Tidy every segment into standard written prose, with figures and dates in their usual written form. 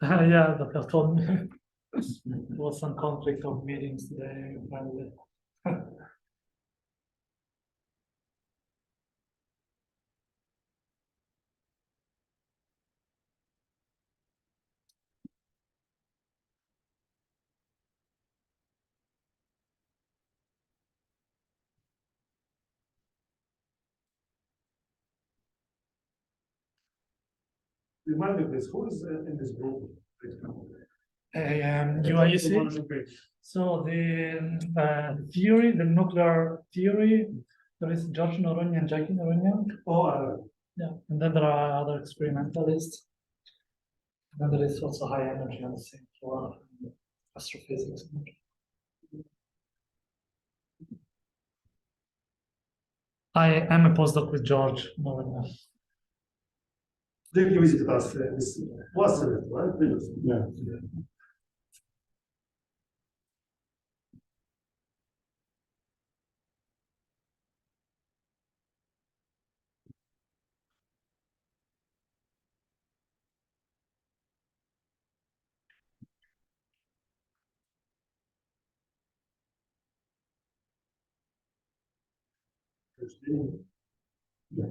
Yeah, the doctor told me there was some conflict of meetings today, apparently. Remind me, please, who is in this group? UIC. So the theory, the nuclear theory, there is George Noronha and Jackie Noronha. Yeah, and then there are other experimentalists. And there is also high energy on the same floor, astrophysics. I am a postdoc with George Noronha. They visited us this last semester, right? Yeah. Yeah.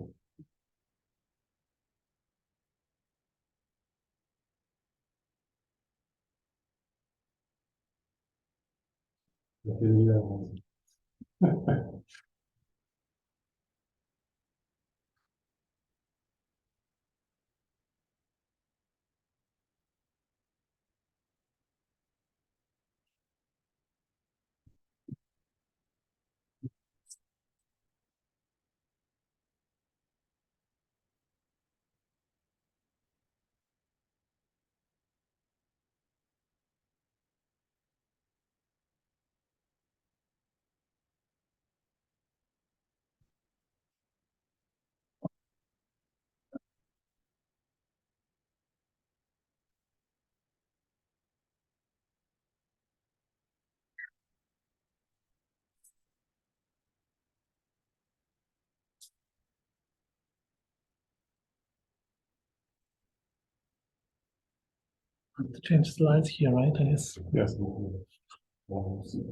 I have to change slides here, right? I guess. Yes. You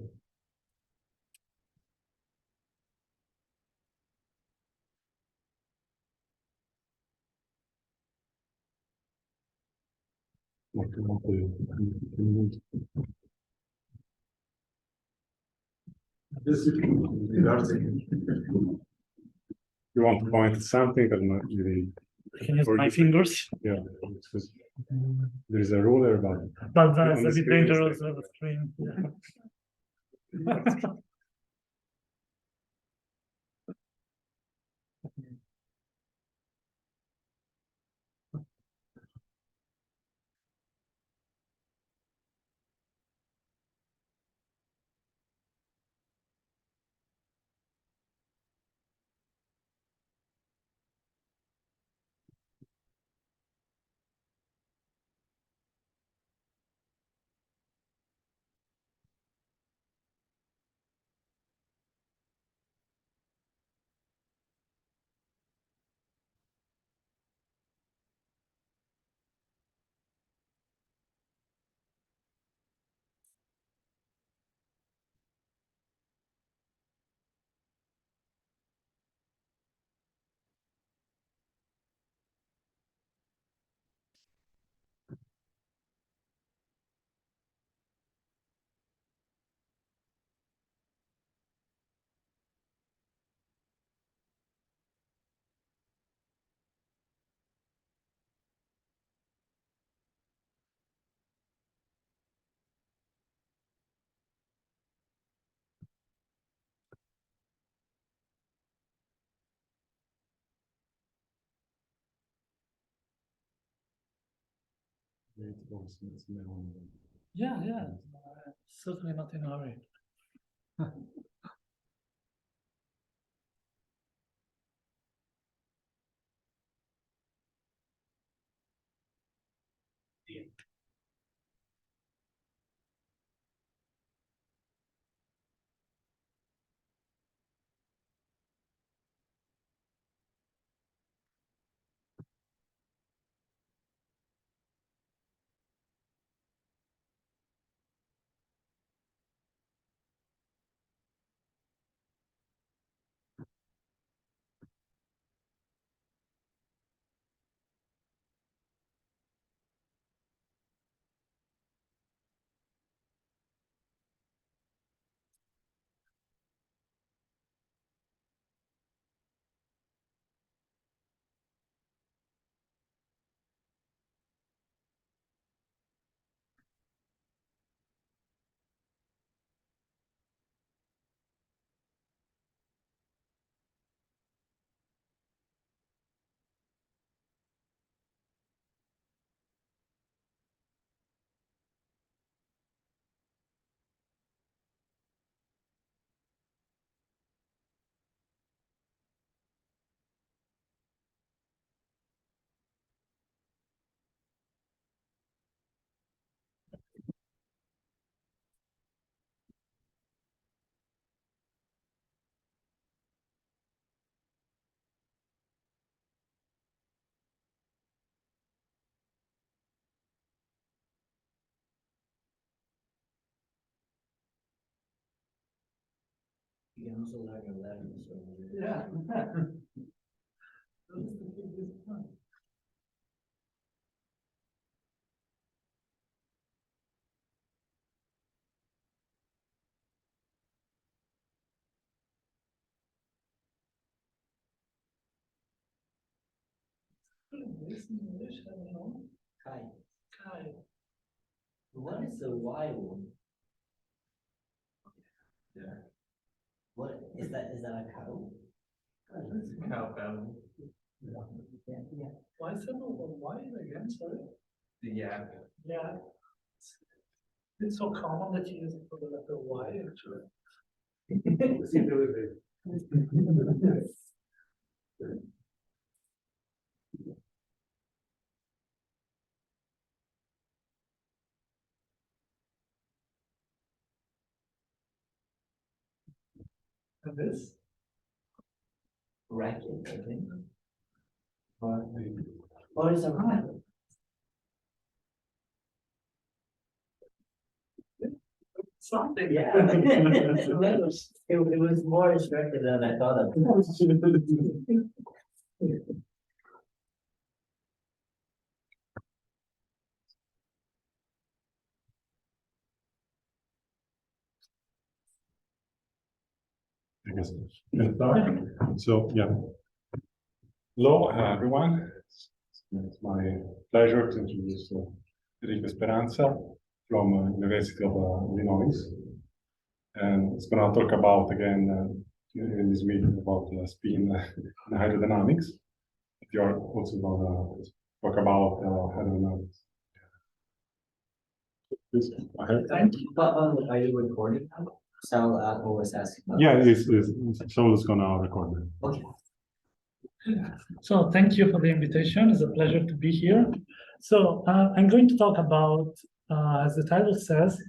want to point at something, but not really. I can use my fingers. Yeah, there is a ruler, but that's a bit dangerous on the screen. Yeah. Yeah, certainly not in a hurry. can also learn your letters. Yeah. This in English, I don't know. Kite. Kite. What is the Y one? Yeah. What is that? Is that a cow? Cow family. Yeah. Why is it why again? Sorry. The yak. Yeah. It's so common that you use it for the letter Y actually. And this? Racket, I think. Or is a racket? Something. Yeah. It was more instructive than I thought of. I guess we can start. So, yeah. Hello, everyone. It's my pleasure to introduce Enrico Speranza from University of Illinois. And it's going to talk about, again, in this meeting about spin and hydrodynamics. If you're also going to talk about hydrodynamics. Please, go ahead. Thank you. But are you recording now? So I always ask. Yeah, Saul's going to record it. Okay. So thank you for the invitation. It's a pleasure to be here. So I'm going to talk about, as the title says,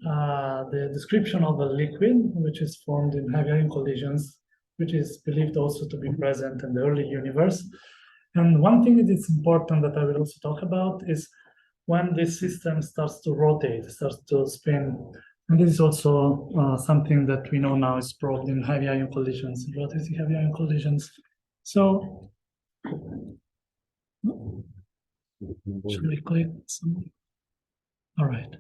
the description of a liquid which is formed in heavy ion collisions, which is believed also to be present in the early universe. And one thing that is important that I will also talk about is when this system starts to rotate, starts to spin. And this is also something that we know now is probed in heavy ion collisions, relatively heavy ion collisions. So, should we click something? All right.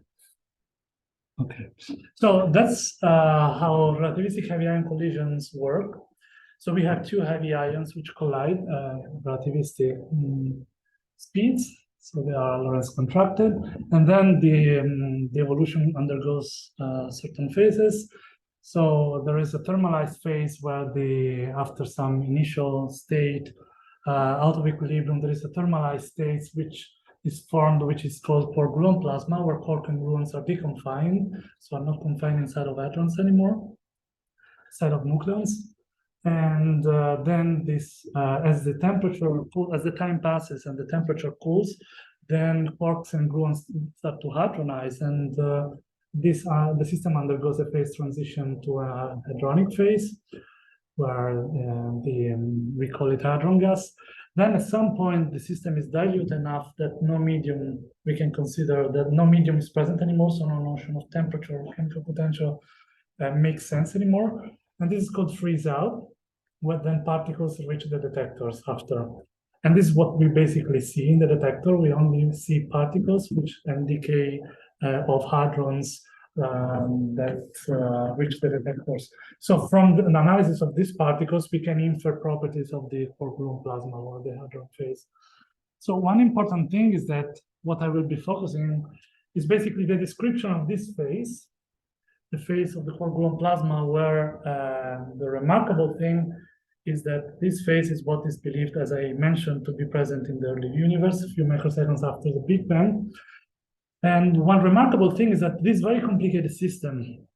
Okay. So that's how relativistic heavy ion collisions work. So we have two heavy ions which collide, relativistic speeds. So they are Lorentz contracted, and then the evolution undergoes certain phases. So there is a thermalized phase where after some initial state out of equilibrium, there is a thermalized state which is formed, which is called four-gluon plasma, where quark and gluons are deconfined, so are not confined inside of hadrons anymore, inside of nucleons. And then this, as the time passes and the temperature cools, then quarks and gluons start to hadronize, and the system undergoes a phase transition to a hadronic phase, where we call it hadron gas. Then at some point, the system is dilute enough that no medium, we can consider that no medium is present anymore, so no notion of temperature or chemical potential makes sense anymore. And this is called freeze out, where then particles reach the detectors after. And this is what we basically see in the detector. We only see particles which decay of hadrons that reach the detectors. So from the analysis of these particles, we can infer properties of the four-gluon plasma or the hadron phase. So one important thing is that what I will be focusing is basically the description of this phase, the phase of the four-gluon plasma, where the remarkable thing is that this phase is what is believed, as I mentioned, to be present in the early universe, a few microseconds after the Big Bang. And one remarkable thing is that this very complicated system,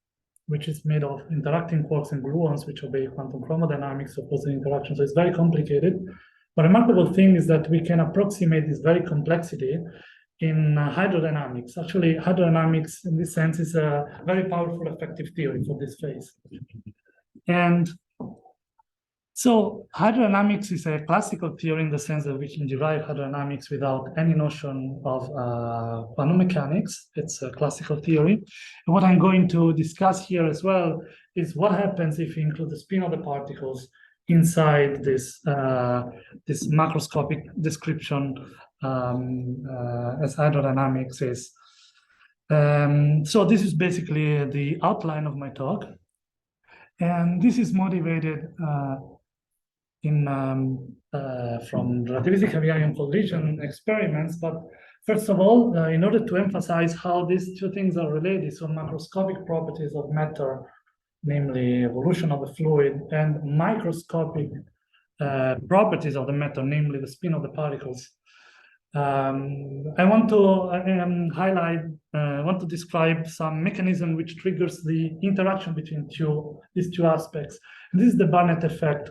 which is made of interacting quarks and gluons, which obey quantum chromodynamics of positive interaction, so it's very complicated. But remarkable thing is that we can approximate this very complexity in hydrodynamics. Actually, hydrodynamics, in this sense, is a very powerful effective theory for this phase. And So hydrodynamics is a classical theory in the sense that we can derive hydrodynamics without any notion of quantum mechanics. It's a classical theory. And what I'm going to discuss here as well is what happens if you include the spin of the particles inside this, this macroscopic description as hydrodynamics is. So this is basically the outline of my talk. And this is motivated from relativistic heavy ion collision experiments. But first of all, in order to emphasize how these two things are related, so macroscopic properties of matter, namely evolution of the fluid, and microscopic properties of the matter, namely the spin of the particles. I want to highlight, want to describe some mechanism which triggers the interaction between these two aspects. And this is the Barnett effect.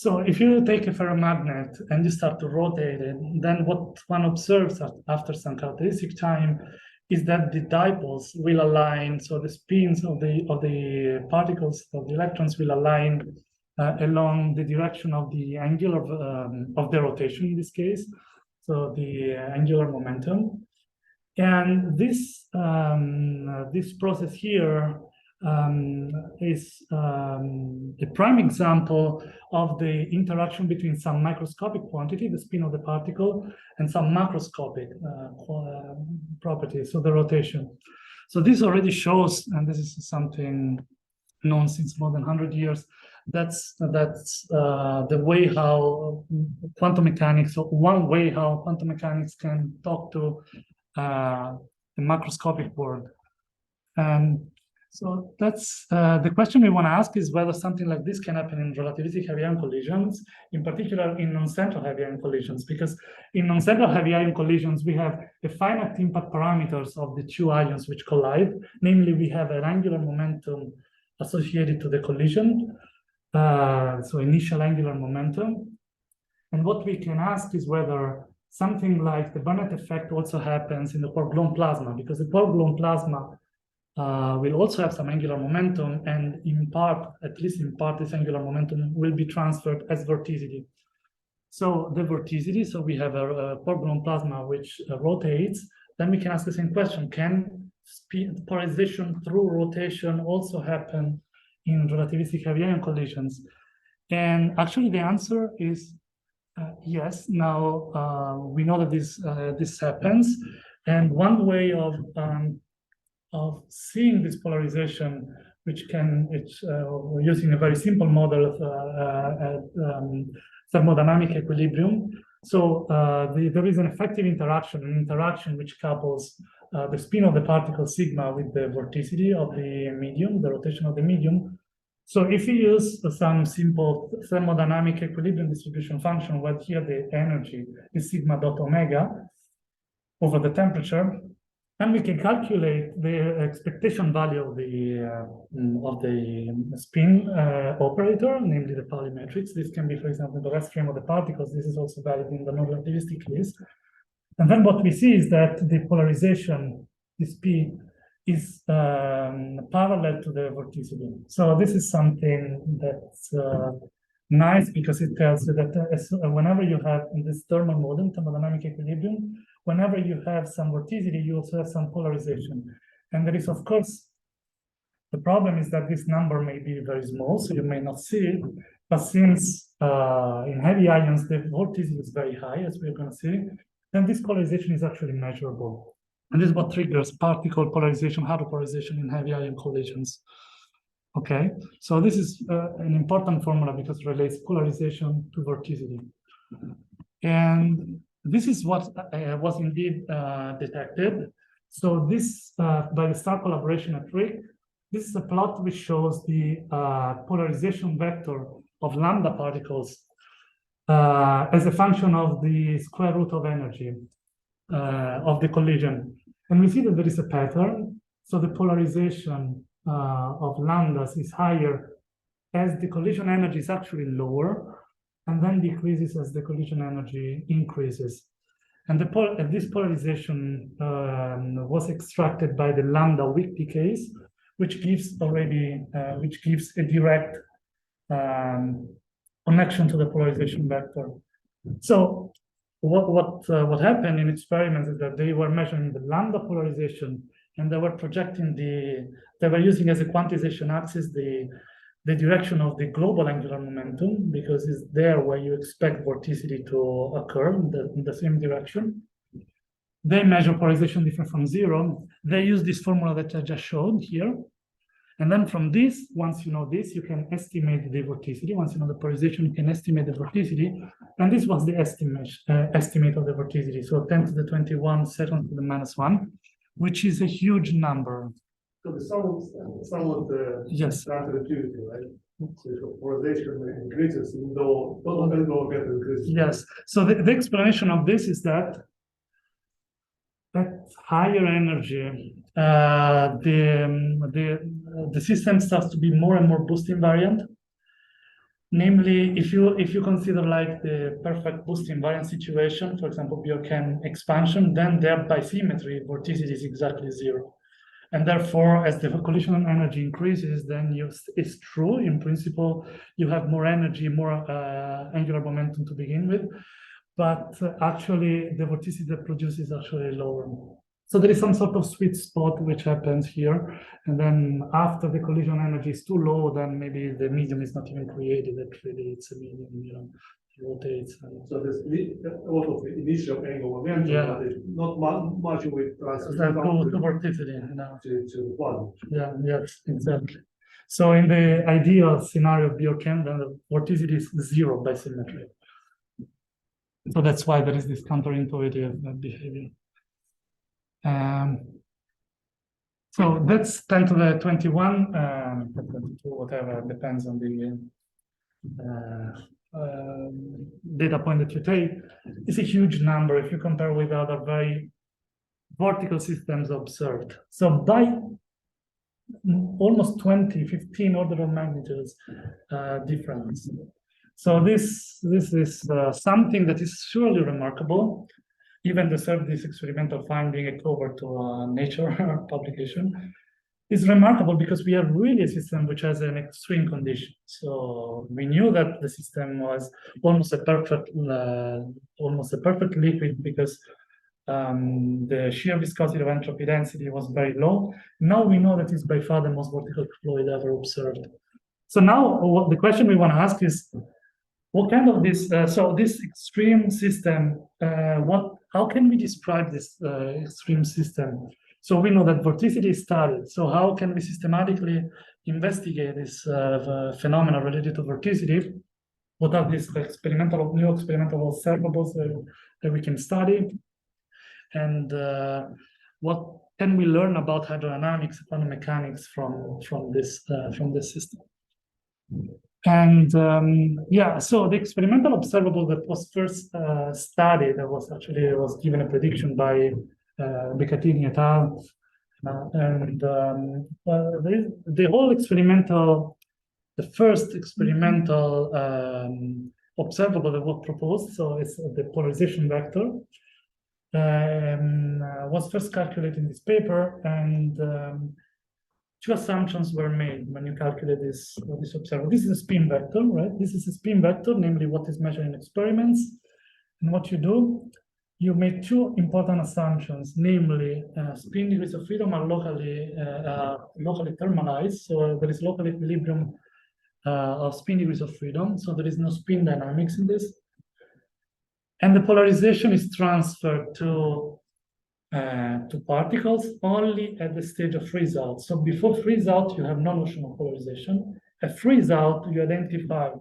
So if you take a ferromagnet and you start to rotate it, then what one observes after some characteristic time is that the dipoles will align. So the spins of the particles, of the electrons, will align along the direction of the angle of the rotation in this case. So the angular momentum. And this this process here is the prime example of the interaction between some microscopic quantity, the spin of the particle, and some macroscopic properties, so the rotation. So this already shows, and this is something known since more than 100 years, that's the way how quantum mechanics, or one way how quantum mechanics can talk to the macroscopic world. And so that's the question we want to ask is whether something like this can happen in relativistic heavy ion collisions, in particular in non-central heavy ion collisions, because in non-central heavy ion collisions, we have the finite impact parameters of the two ions which collide. Namely, we have an angular momentum associated to the collision, so initial angular momentum. And what we can ask is whether something like the Barnett effect also happens in the quark-gluon plasma, because the quark-gluon plasma will also have some angular momentum, and in part, at least in part, this angular momentum will be transferred as vorticity. So the vorticity, so we have a quark-gluon plasma which rotates, then we can ask the same question, can polarization through rotation also happen in relativistic heavy ion collisions? And actually the answer is yes. Now we know that this happens, and one way of seeing this polarization, which using a very simple model of thermodynamic equilibrium. So there is an effective interaction which couples the spin of the particle sigma with the vorticity of the medium, the rotation of the medium. So if we use some simple thermodynamic equilibrium distribution function, where here the energy is sigma dot omega over the temperature, and we can calculate the expectation value of the spin operator, namely the Pauli matrix. This can be, for example, the rest frame of the particles. This is also valid in the non-relativistic case. And then what we see is that the polarization, this P, is parallel to the vorticity. So this is something that's nice, because it tells you that whenever you have in this thermal model, thermodynamic equilibrium, whenever you have some vorticity, you also have some polarization. And there is, of course, the problem is that this number may be very small, so you may not see it. But since in heavy ions, the vorticity is very high, as we're going to see, then this polarization is actually measurable. And this is what triggers particle polarization, hydropolarization in heavy ion collisions. Okay, so this is an important formula because it relates polarization to vorticity. And this is what was indeed detected. So this, by the star collaboration at RIC, this is a plot which shows the polarization vector of lambda particles as a function of the square root of energy of the collision. And we see that there is a pattern. So the polarization of lambdas is higher as the collision energy is actually lower, and then decreases as the collision energy increases. And this polarization was extracted by the lambda weak decays, which gives a direct connection to the polarization vector. So what happened in experiments is that they were measuring the lambda polarization, and they were projecting they were using as a quantization axis the direction of the global angular momentum, because it's there where you expect vorticity to occur in the same direction. They measure polarization different from zero. They use this formula that I just showed here. And then from this, once you know this, you can estimate the vorticity. Once you know the polarization, you can estimate the vorticity. And this was the estimate of the vorticity. So 10 to the 21 seconds to the -1, which is a huge number. So the somewhat Yes. counterintuitive, right? So the polarization increases, even though total angular momentum increases. Yes. So the explanation of this is that at higher energy, the system starts to be more and more boost invariant. Namely, if you consider like the perfect boost invariant situation, for example, Bjorken expansion, then there by symmetry, vorticity is exactly zero. And therefore, as the collision energy increases, then it's true, in principle, you have more energy, more angular momentum to begin with, but actually the vorticity that produces is actually lower. So there is some sort of sweet spot which happens here, and then after the collision energy is too low, then maybe the medium is not even created, actually it's a medium, you know, rotates. So there's a lot of initial angular momentum, Yeah. but it's not much with transfer To vorticity, you know. to one. Yeah, yes, exactly. So in the ideal scenario of Bjorken, then the vorticity is zero by symmetry. So that's why there is this counterintuitive behavior. So that's 10 to the 21, 22, whatever, depends on the data point that you take. It's a huge number if you compare with other very vertical systems observed. So by almost 20, 15 order of magnitudes difference. So this is something that is surely remarkable, even deserve this experimental finding a cover to a Nature publication. It's remarkable because we have really a system which has an extreme condition. So we knew that the system was almost a perfect liquid because the shear viscosity of entropy density was very low. Now we know that it's by far the most vertical fluid ever observed. So now the question we want to ask is, what kind of this, so this extreme system, how can we describe this extreme system? So we know that vorticity is studied. So how can we systematically investigate this phenomena related to vorticity? What are these new experimental observables that we can study? And what can we learn about hydrodynamics, quantum mechanics from this system? And yeah, so the experimental observable that was first studied, that was given a prediction by Beccatini et al. And the whole the first experimental observable that was proposed, so it's the polarization vector, was first calculated in this paper, and two assumptions were made when you calculate this observable. This is a spin vector, right? This is a spin vector, namely what is measured in experiments. And what you do, you make two important assumptions, namely spin degrees of freedom are locally thermalized, so there is local equilibrium of spin degrees of freedom, so there is no spin dynamics in this. And the polarization is transferred to particles only at the stage of freeze out. So before freeze out, you have no notion of polarization. At freeze out, you identify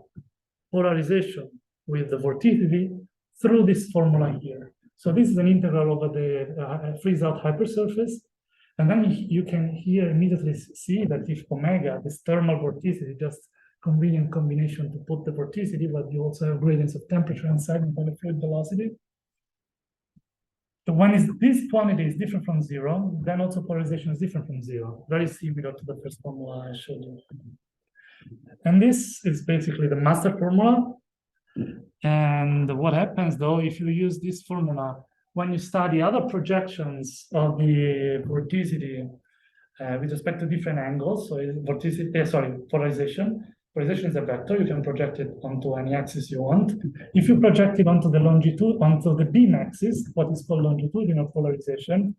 polarization with the vorticity through this formula here. So this is an integral over the freeze out hypersurface. And then you can here immediately see that if omega, this thermal vorticity, just convenient combination to put the vorticity, but you also have gradients of temperature and segmental fluid velocity. So when this quantity is different from zero, then also polarization is different from zero, very similar to the first formula I showed you. And this is basically the master formula. And what happens though, if you use this formula, when you study other projections of the vorticity with respect to different angles, so vorticity, polarization polarization is a vector. You can project it onto any axis you want. If you project it onto the longitude, onto the beam axis, what is called longitudinal polarization,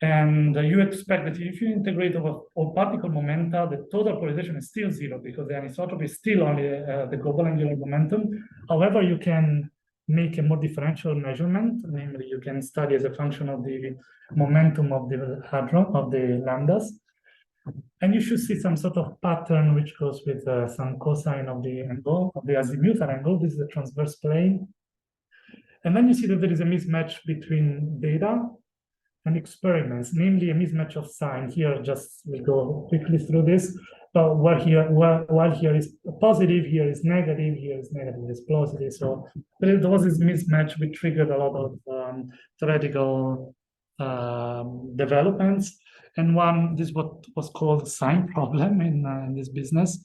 and you expect that if you integrate over all particle momenta, the total polarization is still zero because the anisotropy is still only the global angular momentum. However, you can make a more differential measurement, namely you can study as a function of the momentum of the hadron, of the lambdas. And you should see some sort of pattern which goes with some cosine of the angle, of the azimuthal angle. This is the transverse plane. And then you see that there is a mismatch between data and experiments, namely a mismatch of sign. Here, just we'll go quickly through this. But while here is positive, here is negative, here is negative, is positive. So there was this mismatch which triggered a lot of theoretical developments. And this is what was called a sign problem in this business.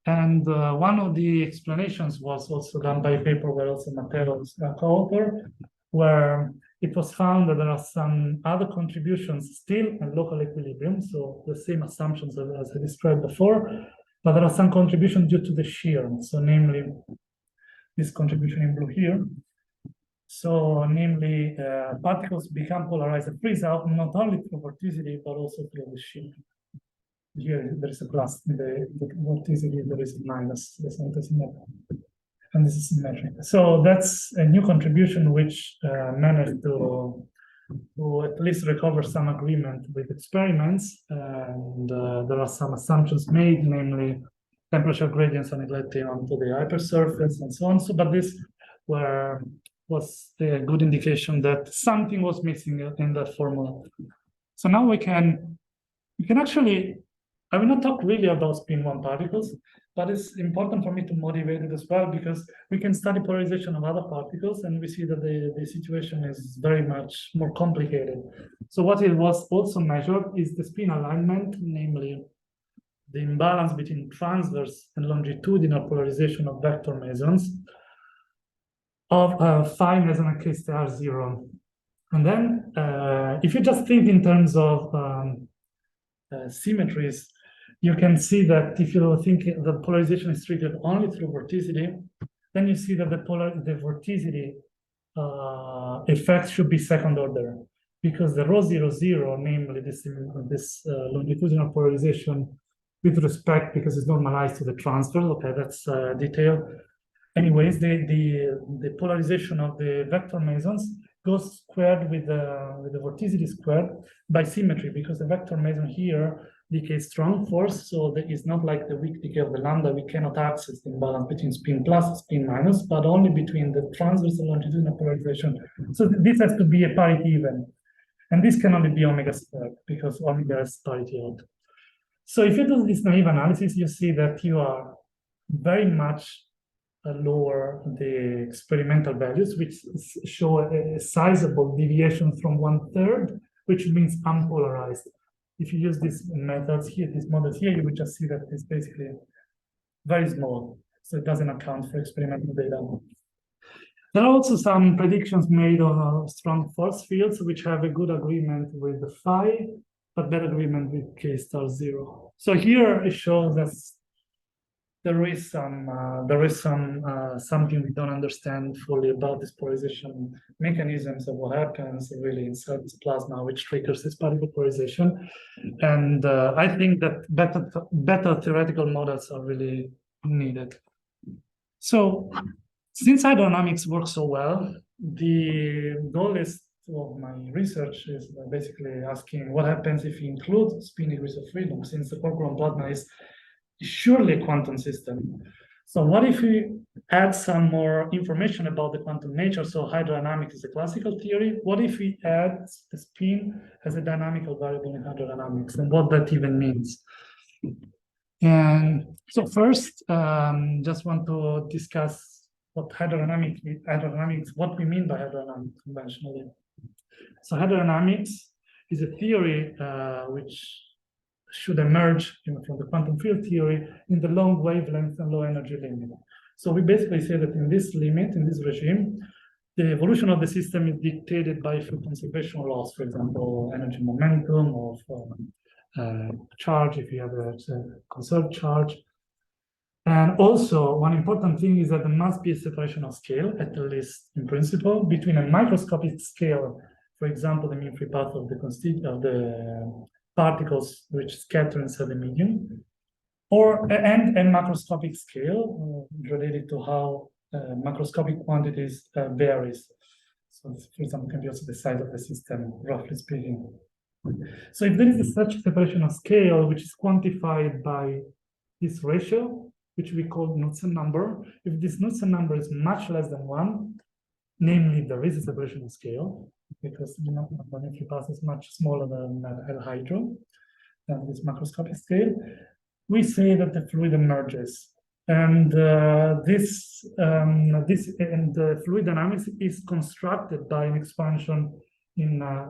And one of the explanations was also done by a paper where also Matteo's co-author, where it was found that there are some other contributions still in local equilibrium, so the same assumptions as I described before, but there are some contributions due to the shear, so namely this contribution in blue here. So namely, particles become polarized and freeze out not only through vorticity, but also through the shear. Here there is a plus in the vorticity, there is a minus, there's not a symmetric. And this is symmetric. So that's a new contribution which managed to at least recover some agreement with experiments. And there are some assumptions made, namely temperature gradients are neglected onto the hypersurface and so on. So, but this was a good indication that something was missing in that formula. So now we can actually, I will not talk really about spin one particles, but it's important for me to motivate it as well, because we can study polarization of other particles and we see that the situation is very much more complicated. So what it was also measured is the spin alignment, namely the imbalance between transverse and longitudinal polarization of vector mesons of phi meson and k star 0. And then if you just think in terms of symmetries, you can see that if you think the polarization is triggered only through vorticity, then you see that the vorticity effect should be second order, because the rho 0, 0, namely this longitudinal polarization with respect, because it's normalized to the transverse, okay, that's detail. Anyways, the polarization of the vector mesons goes squared with the vorticity squared by symmetry, because the vector meson here decays strong force, so that is not like the weak decay of the lambda. We cannot access the imbalance between spin plus and spin minus, but only between the transverse and longitudinal polarization. So this has to be a parity even, and this can only be omega squared because omega is parity out. So if you do this naive analysis, you see that you are very much lower the experimental values, which show a sizable deviation from 1/3, which means unpolarized. If you use these methods here, these models here, you will just see that it's basically very small. So it doesn't account for experimental data. There are also some predictions made on strong force fields, which have a good agreement with the phi, but bad agreement with k star 0. So here it shows that there is something we don't understand fully about this polarization mechanisms of what happens really inside this plasma, which triggers this particle polarization. And I think that better theoretical models are really needed. So since hydrodynamics works so well, the goal is of my research is basically asking what happens if you include spin degrees of freedom, since the quark-gluon plasma is surely a quantum system. So what if we add some more information about the quantum nature? So hydrodynamics is a classical theory. What if we add the spin as a dynamical variable in hydrodynamics, and what that even means? And so first, just want to discuss what hydrodynamics, what we mean by hydrodynamics conventionally. So hydrodynamics is a theory which should emerge from the quantum field theory in the long wavelength and low energy limit. So we basically say that in this limit, in this regime, the evolution of the system is dictated by a few conservation laws, for example, energy momentum of charge, if you have a conserved charge, And also, one important thing is that there must be a separation of scale, at least in principle, between a microscopic scale, for example, the mean free path of the particles which scatter inside the medium, and a macroscopic scale related to how macroscopic quantities varies. So, this, for example, can be also the size of the system, roughly speaking. So, if there is such separation of scale, which is quantified by this ratio, which we call Knudsen number, if this Knudsen number is much less than 1, namely there is a separation of scale, because the mean free path is much smaller than L hydro, than this macroscopic scale, we say that the fluid emerges. And the fluid dynamics is constructed by an expansion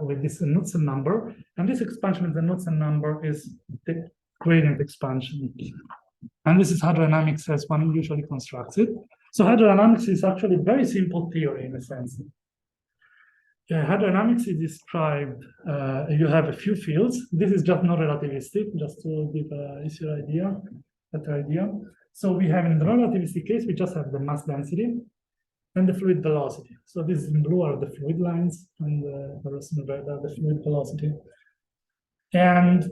with this Knudsen number. And this expansion of the Knudsen number is the gradient expansion. And this is hydrodynamics as one usually constructs it. So hydrodynamics is actually a very simple theory in a sense. Hydrodynamics is described, you have a few fields. This is just not relativistic, just to give a easier idea, better idea. So we have in the relativistic case, we just have the mass density and the fluid velocity. So this in blue are the fluid lines, and the rest in red are the fluid velocity. And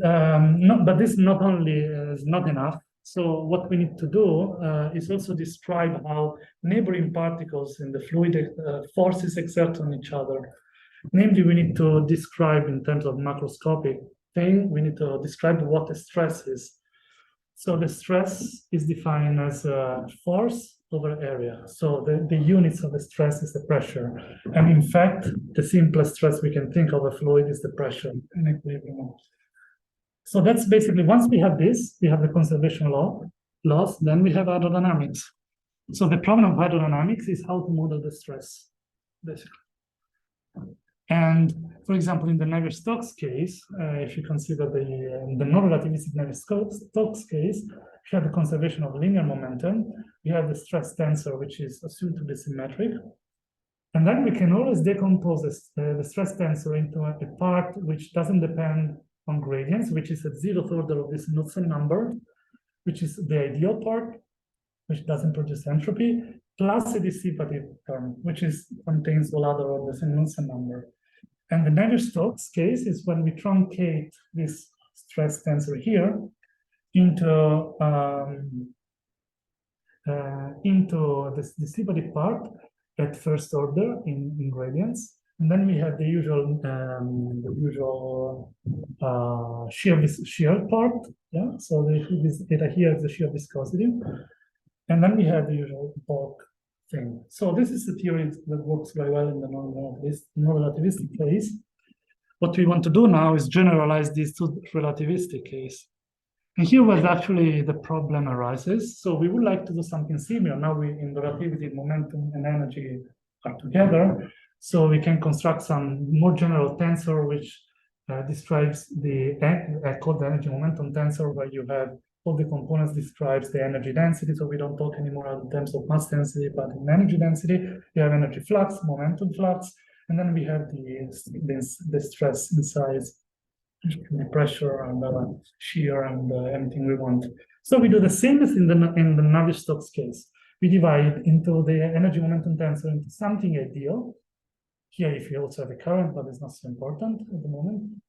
but this not only is not enough. So what we need to do is also describe how neighboring particles in the fluid forces exert on each other. Namely, we need to describe in terms of macroscopic thing, we need to describe what the stress is. So the stress is defined as force over area. So the units of the stress is the pressure. And in fact, the simplest stress we can think of a fluid is the pressure in equilibrium. So that's basically, once we have this, we have the conservation laws, then we have hydrodynamics. So the problem of hydrodynamics is how to model the stress, basically. And for example, in the Navier-Stokes case, if you consider the non-relativistic Navier-Stokes case, we have the conservation of linear momentum. We have the stress tensor, which is assumed to be symmetric. And then we can always decompose the stress tensor into a part which doesn't depend on gradients, which is at 0th order of this Knudsen number, which is the ideal part, which doesn't produce entropy, plus a dissipative term, which contains all other orders in Knudsen number. And the Navier-Stokes case is when we truncate this stress tensor here into this dissipative part at first order in gradients. And then we have the usual shear part. Yeah, so this data here is the shear viscosity. And then we have the usual bulk thing. So this is the theory that works very well in the non-relativistic case. What we want to do now is generalize this to relativistic case. And here was actually the problem arises. So we would like to do something similar. Now in the relativity, momentum and energy are together. So we can construct some more general tensor, which describes called the energy momentum tensor, where you have all the components describes the energy density. So we don't talk anymore in terms of mass density, but in energy density, you have energy flux, momentum flux, and then we have the stress inside, the pressure and shear and anything we want. So we do the same as in the Navier-Stokes case. We divide into the energy momentum tensor into something ideal. Here, if you also have a current, but it's not so important at the moment.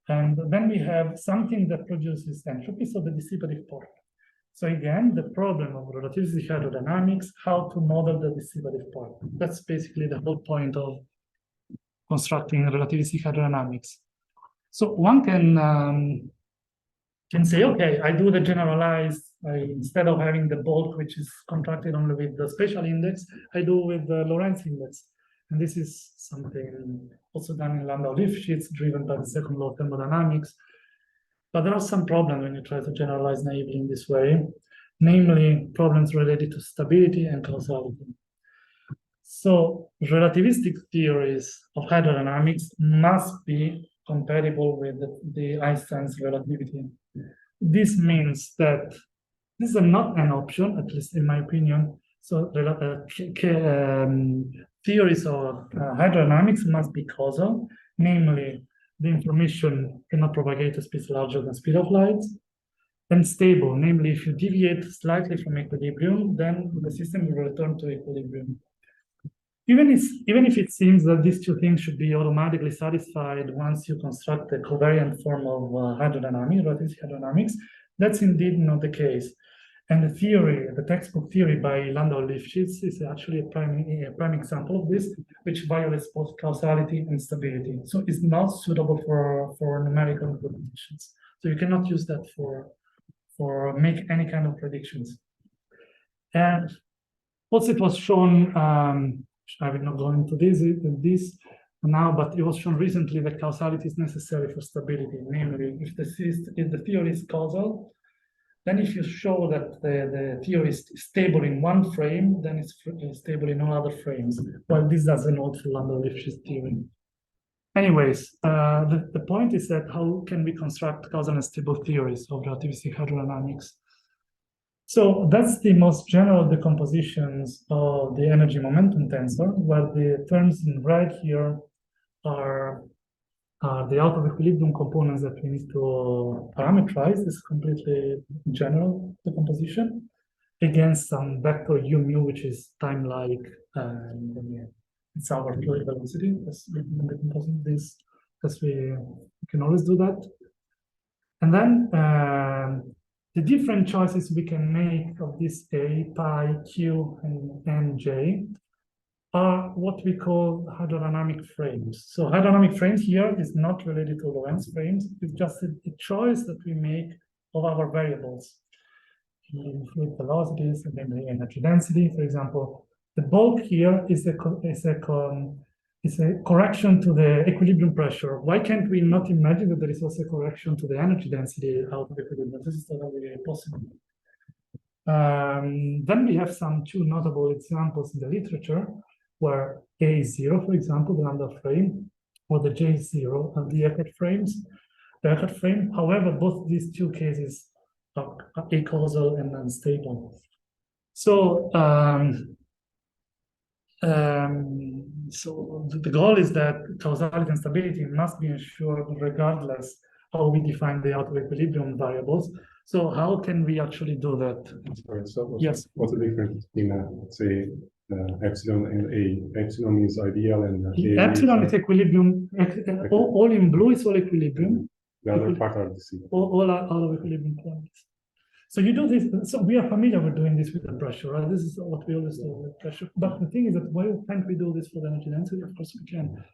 And then we have something that produces entropy, so the dissipative part. So again, the problem of relativistic hydrodynamics, how to model the dissipative part. That's basically the whole point of constructing relativistic hydrodynamics. So one can say, okay, I do the generalized, instead of having the bulk, which is contracted only with the spatial index, I do with the Lorentz index. And this is something also done in Landau-Lifshitz, driven by the second law of thermodynamics. But there are some problems when you try to generalize naively in this way, namely problems related to stability and causality. So relativistic theories of hydrodynamics must be compatible with the Einstein's relativity. This means that this is not an option, at least in my opinion. So theories of hydrodynamics must be causal, namely the information cannot propagate at speeds larger than speed of light. and stable. Namely, if you deviate slightly from equilibrium, then the system will return to equilibrium. Even if it seems that these two things should be automatically satisfied once you construct a covariant form of hydrodynamics, relativity hydrodynamics, that's indeed not the case. And the theory, the textbook theory by Landau-Lifshitz is actually a prime example of this, which violates both causality and stability. So it's not suitable for numerical conditions. So you cannot use that for make any kind of predictions. And also it was shown, I will not go into this now, but it was shown recently that causality is necessary for stability. Namely, if the theory is causal, then if you show that the theory is stable in one frame, then it's stable in all other frames. Well, this doesn't hold for Landau-Lifshitz theory. Anyways, the point is that how can we construct causal and stable theories of relativistic hydrodynamics? So that's the most general decompositions of the energy momentum tensor, where the terms in red here are the out of equilibrium components that we need to parameterize. This is completely general decomposition against some vector u mu, which is time-like, and it's our fluid velocity. As we can decompose this, as we can always do that. And then the different choices we can make of this A, pi, Q, and J are what we call hydrodynamic frames. So hydrodynamic frames here is not related to Lorentz frames. It's just a choice that we make of our variables. In fluid velocities and then the energy density, for example. The bulk here is a correction to the equilibrium pressure. Why can't we not imagine that there is also a correction to the energy density out of equilibrium? This is totally possible. Then we have some two notable examples in the literature where A is 0, for example, the lambda frame, or the J is 0 and the Eckert frames. The Eckert frame, however, both these two cases are acausal and unstable. So so the goal is that causality and stability must be ensured regardless how we define the out of equilibrium variables. So how can we actually do that? Sorry, so Yes. what's the difference between, let's say, epsilon and A? Epsilon is ideal and A Epsilon is equilibrium. All in blue is all equilibrium. the other part are the C. All are out of equilibrium points. So you do this, so we are familiar with doing this with the pressure, right? This is what we always do with pressure. But the thing is that why can't we do this for the energy density? Of course we can. It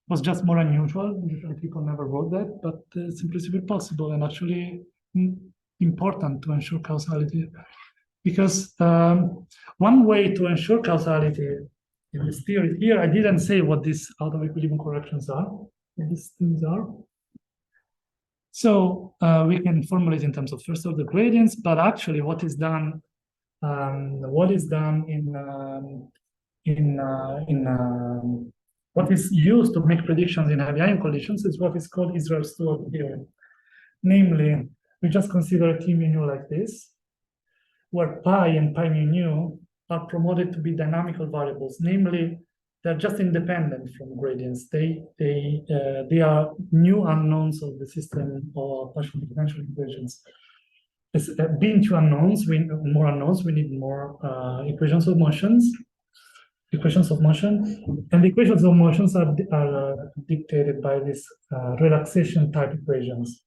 was just more unusual. Usually people never wrote that, but it's in principle possible and actually important to ensure causality. Because one way to ensure causality in this theory here, I didn't say what these out of equilibrium corrections are, what these things are. So we can formulate in terms of first order gradients, but actually what is done what is used to make predictions in heavy ion collisions is what is called Israel-Stewart theory. Namely, we just consider a T mu nu like this, where pi and pi mu nu are promoted to be dynamical variables. Namely, they're just independent from gradients. They are new unknowns of the system or partial differential equations. As being two unknowns, we need more equations of motion. And the equations of motions are dictated by these relaxation type equations.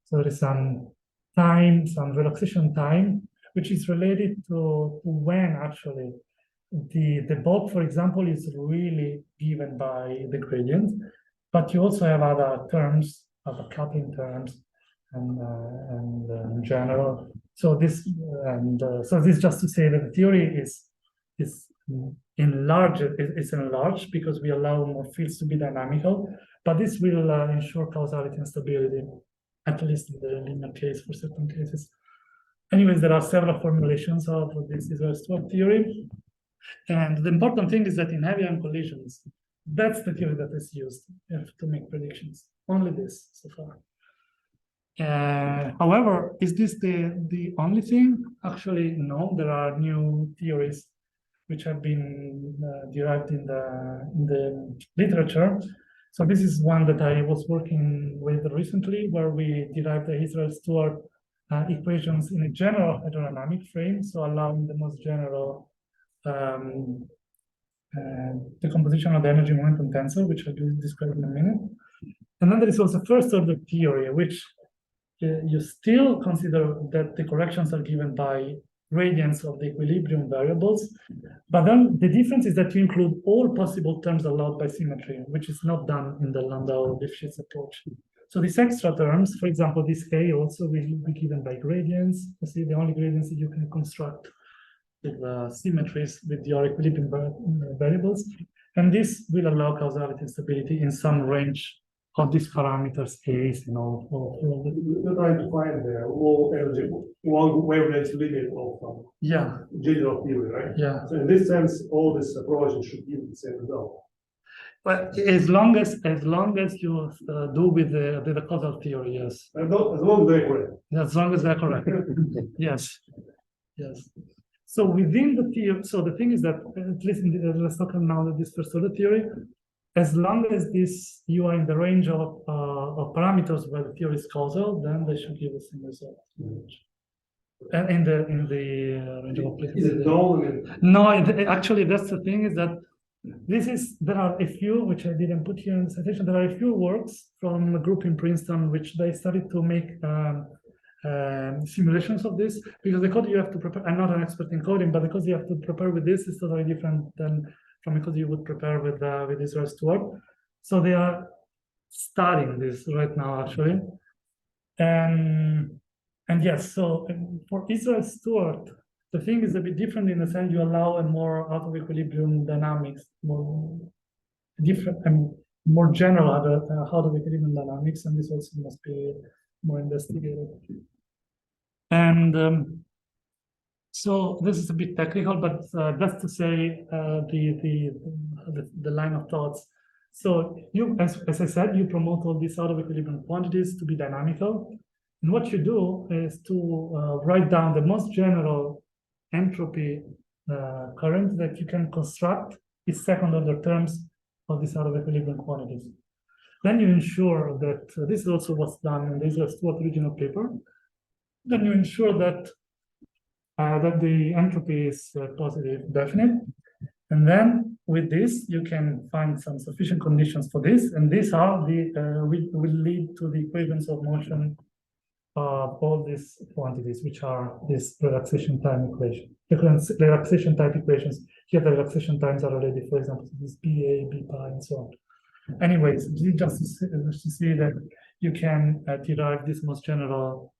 So there is some relaxation time, which is related to when actually the bulk, for example, is really given by the gradient, but you also have other terms, other coupling terms, and in general. So this just to say that the theory is enlarged because we allow more fields to be dynamical, but this will ensure causality and stability, at least in the linear case for certain cases. Anyways, there are several formulations of this Israel-Stewart theory. And the important thing is that in heavy ion collisions, that's the theory that is used to make predictions. Only this so far. However, is this the only thing? Actually, no. There are new theories which have been derived in the literature. So this is one that I was working with recently, where we derived the Israel-Stewart equations in a general hydrodynamic frame, so allowing the most general decomposition of the energy momentum tensor, which I will describe in a minute. And then there is also first order theory, which you still consider that the corrections are given by gradients of the equilibrium variables, but then the difference is that you include all possible terms allowed by symmetry, which is not done in the Landau-Lifshitz approach. So these extra terms, for example, this A also will be given by gradients. You see, the only gradients that you can construct with symmetries with your equilibrium variables, and this will allow causality and stability in some range of these parameters A's, You're trying to find the low energy, long wavelength limit of yeah, general theory, right? yeah. So in this sense, all these approaches should give the same result. But as long as you do with the causal theory, yes. As long as they're correct. As long as they're correct. Yes, yes. So within the theory, so the thing is that at least in the, let's talk now this first order theory. As long as this you are in the range of parameters where the theory is causal, then they should give the same result. And in the range of Is it known? no, actually that's the thing is that there are a few which I didn't put here in the citation. There are a few works from a group in Princeton which they started to make simulations of this, because the code you have to prepare. I'm not an expert in coding, but because you have to prepare with this is totally different than from the code you would prepare with Israel Stewart. So they are studying this right now, actually. And yes, so for Israel Stewart, the thing is a bit different in the sense you allow a more out of equilibrium dynamics, more different and more general out of equilibrium dynamics, and this also must be more investigated. And so this is a bit technical, but just to say the line of thoughts. So you, as I said, you promote all these out of equilibrium quantities to be dynamical. And what you do is to write down the most general entropy current that you can construct is second order terms of these out of equilibrium quantities. Then you ensure that this is also what's done in the Israel Stewart original paper. Then you ensure that that the entropy is positive definite. And then with this, you can find some sufficient conditions for this. And these are the will lead to the equations of motion of all these quantities, which are this relaxation time equation. The relaxation type equations. Here the relaxation times are already, for example, this BA, B pi, and so on. Anyways, just to see that you can derive this most general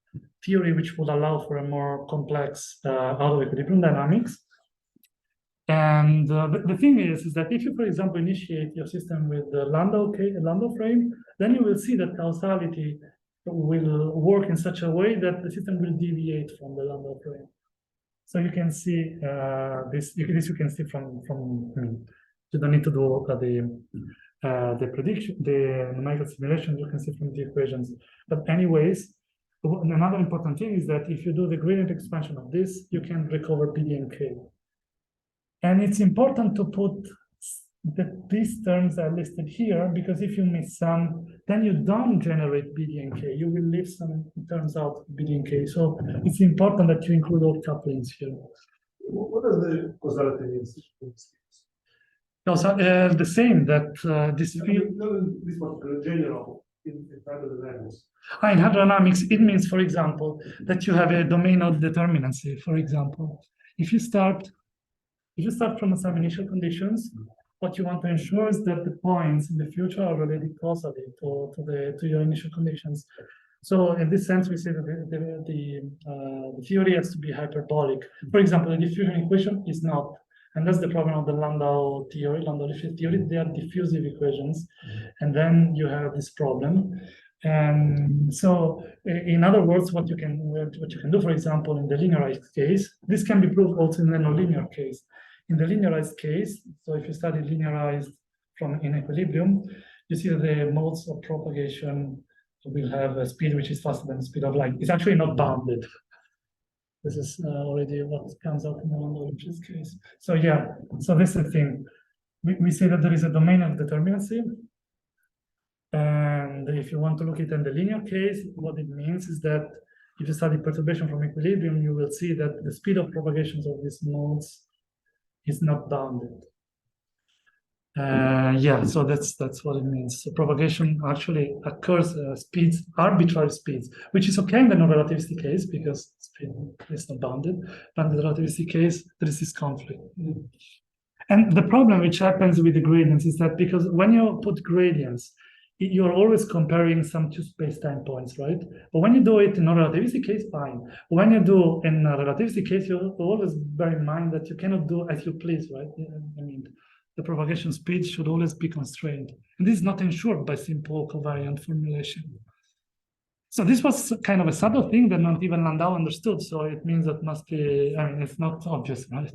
theory, which would allow for a more complex out of equilibrium dynamics. And the thing is that if you, for example, initiate your system with the Landau frame, then you will see that causality will work in such a way that the system will deviate from the Landau frame. So you can see this you can see from you don't need to do the prediction, the numerical simulation, you can see from the equations. But anyways, another important thing is that if you do the gradient expansion of this, you can recover BD and K. And it's important to put that these terms are listed here, because if you miss some, then you don't generate BD and K. You will leave some terms out of BD and K. So it's important that you include all couplings here. What does the causality mean? No, so, the same, that this field... This was general in hydrodynamics. In hydrodynamics, it means, for example, that you have a domain of determinacy. For example, if you start from some initial conditions, what you want to ensure is that the points in the future are related causally to your initial conditions. So in this sense, we say that the theory has to be hyperbolic. For example, the diffusion equation is not, and that's the problem of the Landau theory, Landau-Lifshitz theory. They are diffusive equations, and then you have this problem. And so, in other words, what you can do, for example, in the linearized case, this can be proved also in the nonlinear case. In the linearized case, so if you study linearized from in equilibrium, you see that the modes of propagation will have a speed which is faster than the speed of light. It's actually not bounded. This is already what comes out in the Landau-Lifshitz case. So yeah, so this is the thing. We say that there is a domain of determinacy. And if you want to look at it in the linear case, what it means is that if you study perturbation from equilibrium, you will see that the speed of propagations of these modes is not bounded. Yeah, so that's what it means. So propagation actually occurs speeds, arbitrary speeds, which is okay in the non-relativistic case because speed is not bounded. But in the relativistic case, there is this conflict. And the problem which happens with the gradients is that because when you put gradients, you're always comparing some two space-time points, right? But when you do it in non-relativistic case, fine. When you do in a relativistic case, you always bear in mind that you cannot do as you please, right? I mean, the propagation speed should always be constrained. And this is not ensured by simple covariant formulation. So this was kind of a subtle thing that not even Landau understood. So it means that must be, I mean, it's not obvious, right?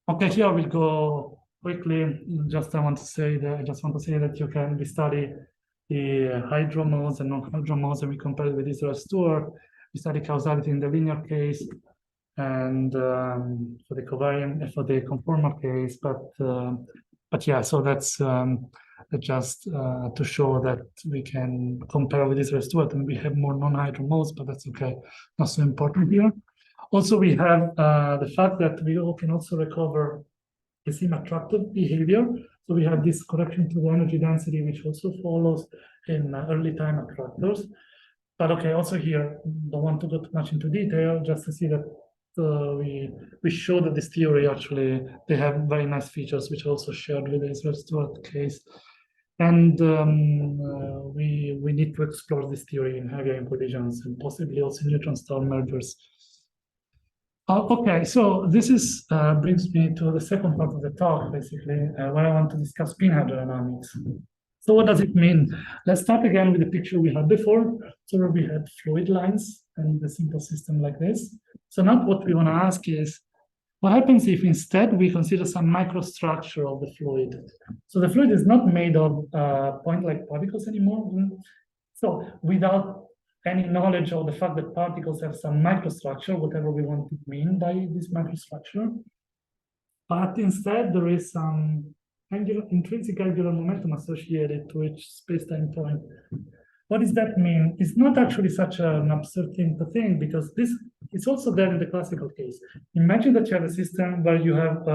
Okay, here we'll go quickly. Just I want to say that you can study the hydro modes and non-hydro modes, and we compare it with Israel-Stewart. We study causality in the linear case, and for the covariant, for the conformal case. But yeah, so that's just to show that we can compare with Israel-Stewart, and we have more non-hydro modes, but that's okay, not so important here. Also, we have the fact that we can also recover the same attractive behavior. So we have this correction to the energy density, which also follows in early time attractors. But okay, also here, don't want to go too much into detail, just to see that we show that this theory actually, they have very nice features, which are also shared with the Israel-Stewart case. And we need to explore this theory in heavy ion collisions and possibly also neutron star mergers. Okay, so this is brings me to the second part of the talk, basically, where I want to discuss spin hydrodynamics. So what does it mean? Let's start again with the picture we had before. So where we had fluid lines and the simple system like this. So now what we want to ask is, what happens if instead we consider some microstructure of the fluid? So the fluid is not made of point-like particles anymore. So without any knowledge of the fact that particles have some microstructure, whatever we want to mean by this microstructure. But instead, there is some intrinsic angular momentum associated to each space-time point. What does that mean? It's not actually such an absurd thing to think, because this is also there in the classical case. Imagine that you have a system where you have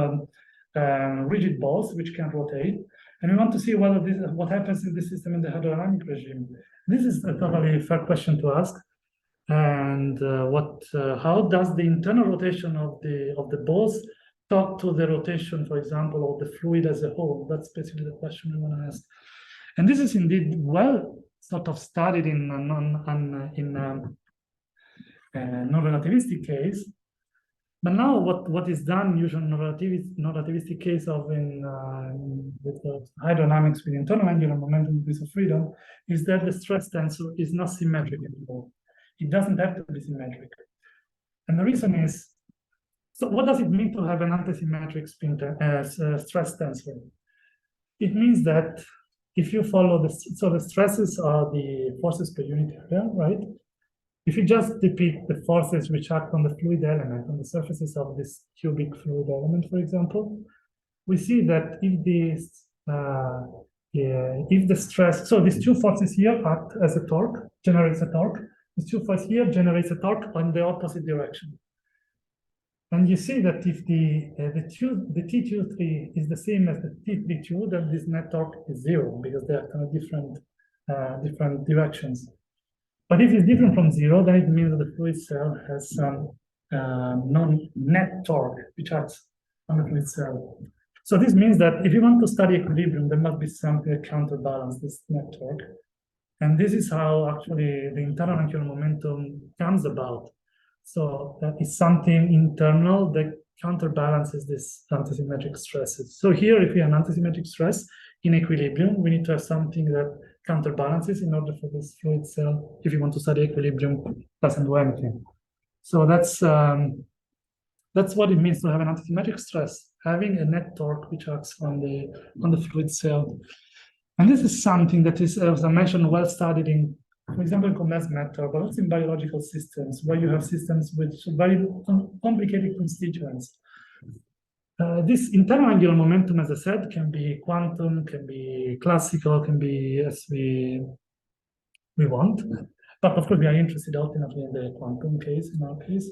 rigid balls which can rotate, and we want to see whether what happens in the system in the hydrodynamic regime. This is a totally fair question to ask. And how does the internal rotation of the balls talk to the rotation, for example, of the fluid as a whole? That's basically the question we want to ask. And this is indeed well sort of studied in a non-relativistic case. But now what is done usually in non-relativistic case of with the hydrodynamics with internal angular momentum degrees of freedom is that the stress tensor is not symmetric anymore. It doesn't have to be symmetric. And the reason is, so what does it mean to have an antisymmetric stress tensor? It means that if you follow so the stresses are the forces per unit area, right? If you just depict the forces which act on the fluid element, on the surfaces of this cubic fluid element, for example, we see that if the stress, so these two forces here act as a torque, generates a torque. These two forces here generates a torque on the opposite direction. And you see that if the T23 is the same as the T32, then this net torque is zero because they act on different directions. But if it's different from zero, then it means that the fluid cell has some non-net torque, which acts on the fluid cell. So this means that if you want to study equilibrium, there must be something that counterbalance this net torque. And this is how actually the internal angular momentum comes about. So that is something internal that counterbalances this antisymmetric stresses. So here, if we have an antisymmetric stress in equilibrium, we need to have something that counterbalances in order for this fluid cell, if you want to study equilibrium, doesn't do anything. So that's what it means to have an antisymmetric stress, having a net torque which acts on the fluid cell. And this is something that is, as I mentioned, well studied in, for example, in condensed matter, but also in biological systems, where you have systems with very complicated constituents. This internal angular momentum, as I said, can be quantum, can be classical, can be, as we we want. But of course, we are interested ultimately in the quantum case, in our case.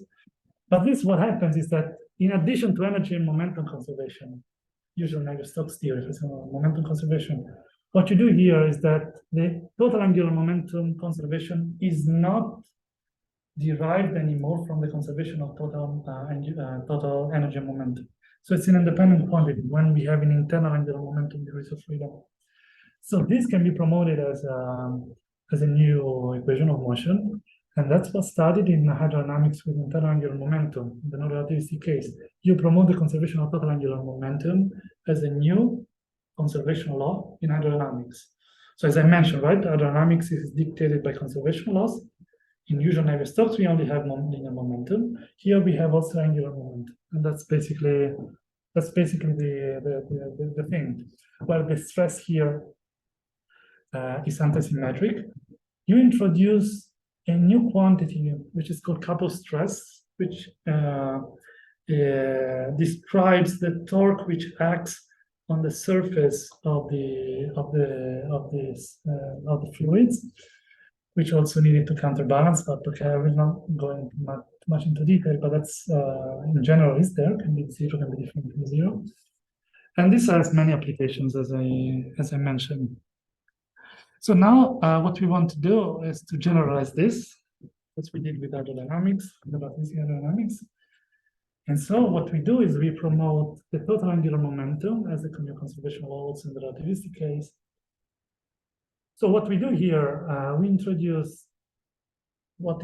But this, what happens is that in addition to energy and momentum conservation, usual Navier-Stokes theory, for example, momentum conservation, what you do here is that the total angular momentum conservation is not derived anymore from the conservation of total energy and momentum. So it's an independent quantity when we have an internal angular momentum degrees of freedom. So this can be promoted as a new equation of motion, and that's what's studied in hydrodynamics with internal angular momentum, the non-relativistic case. You promote the conservation of total angular momentum as a new conservation law in hydrodynamics. So as I mentioned, right, hydrodynamics is dictated by conservation laws. In usual Navier-Stokes, we only have linear momentum. Here we have also angular momentum, and that's basically the thing. Well, the stress here is antisymmetric. You introduce a new quantity which is called couple stress, which describes the torque which acts on the surface of the fluids, which also needed to counterbalance. But okay, I will not go into much into detail. But that's in general is there, can be zero, can be different from zero, and this has many applications as I mentioned. So now what we want to do is to generalize this, as we did with hydrodynamics, hydrodynamics. And so what we do is we promote the total angular momentum as the conservation laws in the relativistic case. So what we do here, we introduce what